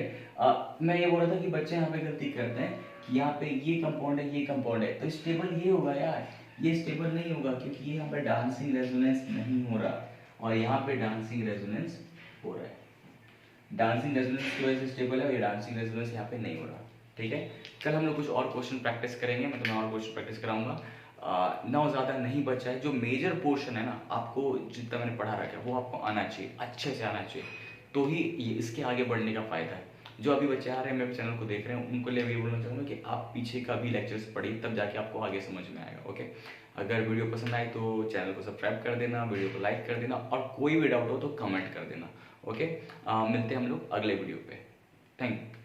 A: मैं ये बोल रहा था कि बच्चे यहाँ पे गलती करते हैं कि यहाँ पे ये कंपाउंड है, ये कंपाउंड है, तो स्टेबल ये होगा यार, ये स्टेबल नहीं होगा क्योंकि ये यहाँ पे डांसिंग रेजोनेंस नहीं हो रहा और यहाँ पे डांसिंग रेजोनेंस हो रहा है। डांसिंग रेजोनेंस की वजह से स्टेबल है और ये डांसिंग रेजोनेंस यहाँ पे नहीं हो रहा। ठीक है, कल हम लोग कुछ और क्वेश्चन प्रैक्टिस करेंगे, मैं तुम्हें और क्वेश्चन प्रैक्टिस कराऊंगा। ना ज़्यादा नहीं बचा है, जो मेजर पोर्शन है ना, आपको जितना मैंने पढ़ा रखा है वो आपको आना चाहिए, अच्छे से आना चाहिए, तो ही ये इसके आगे बढ़ने का फ़ायदा है। जो अभी बच्चे आ रहे हैं मेरे चैनल को देख रहे हैं, उनको लिए भी बोलना चाहूँगा कि आप पीछे का भी लेक्चर्स पढ़िए, तब जाके आपको आगे समझ में आएगा। ओके, अगर वीडियो पसंद आए तो चैनल को सब्सक्राइब कर देना, वीडियो को लाइक कर देना, और कोई भी डाउट हो तो कमेंट कर देना। ओके, मिलते हैं हम लोग अगले वीडियो पे। Thank you.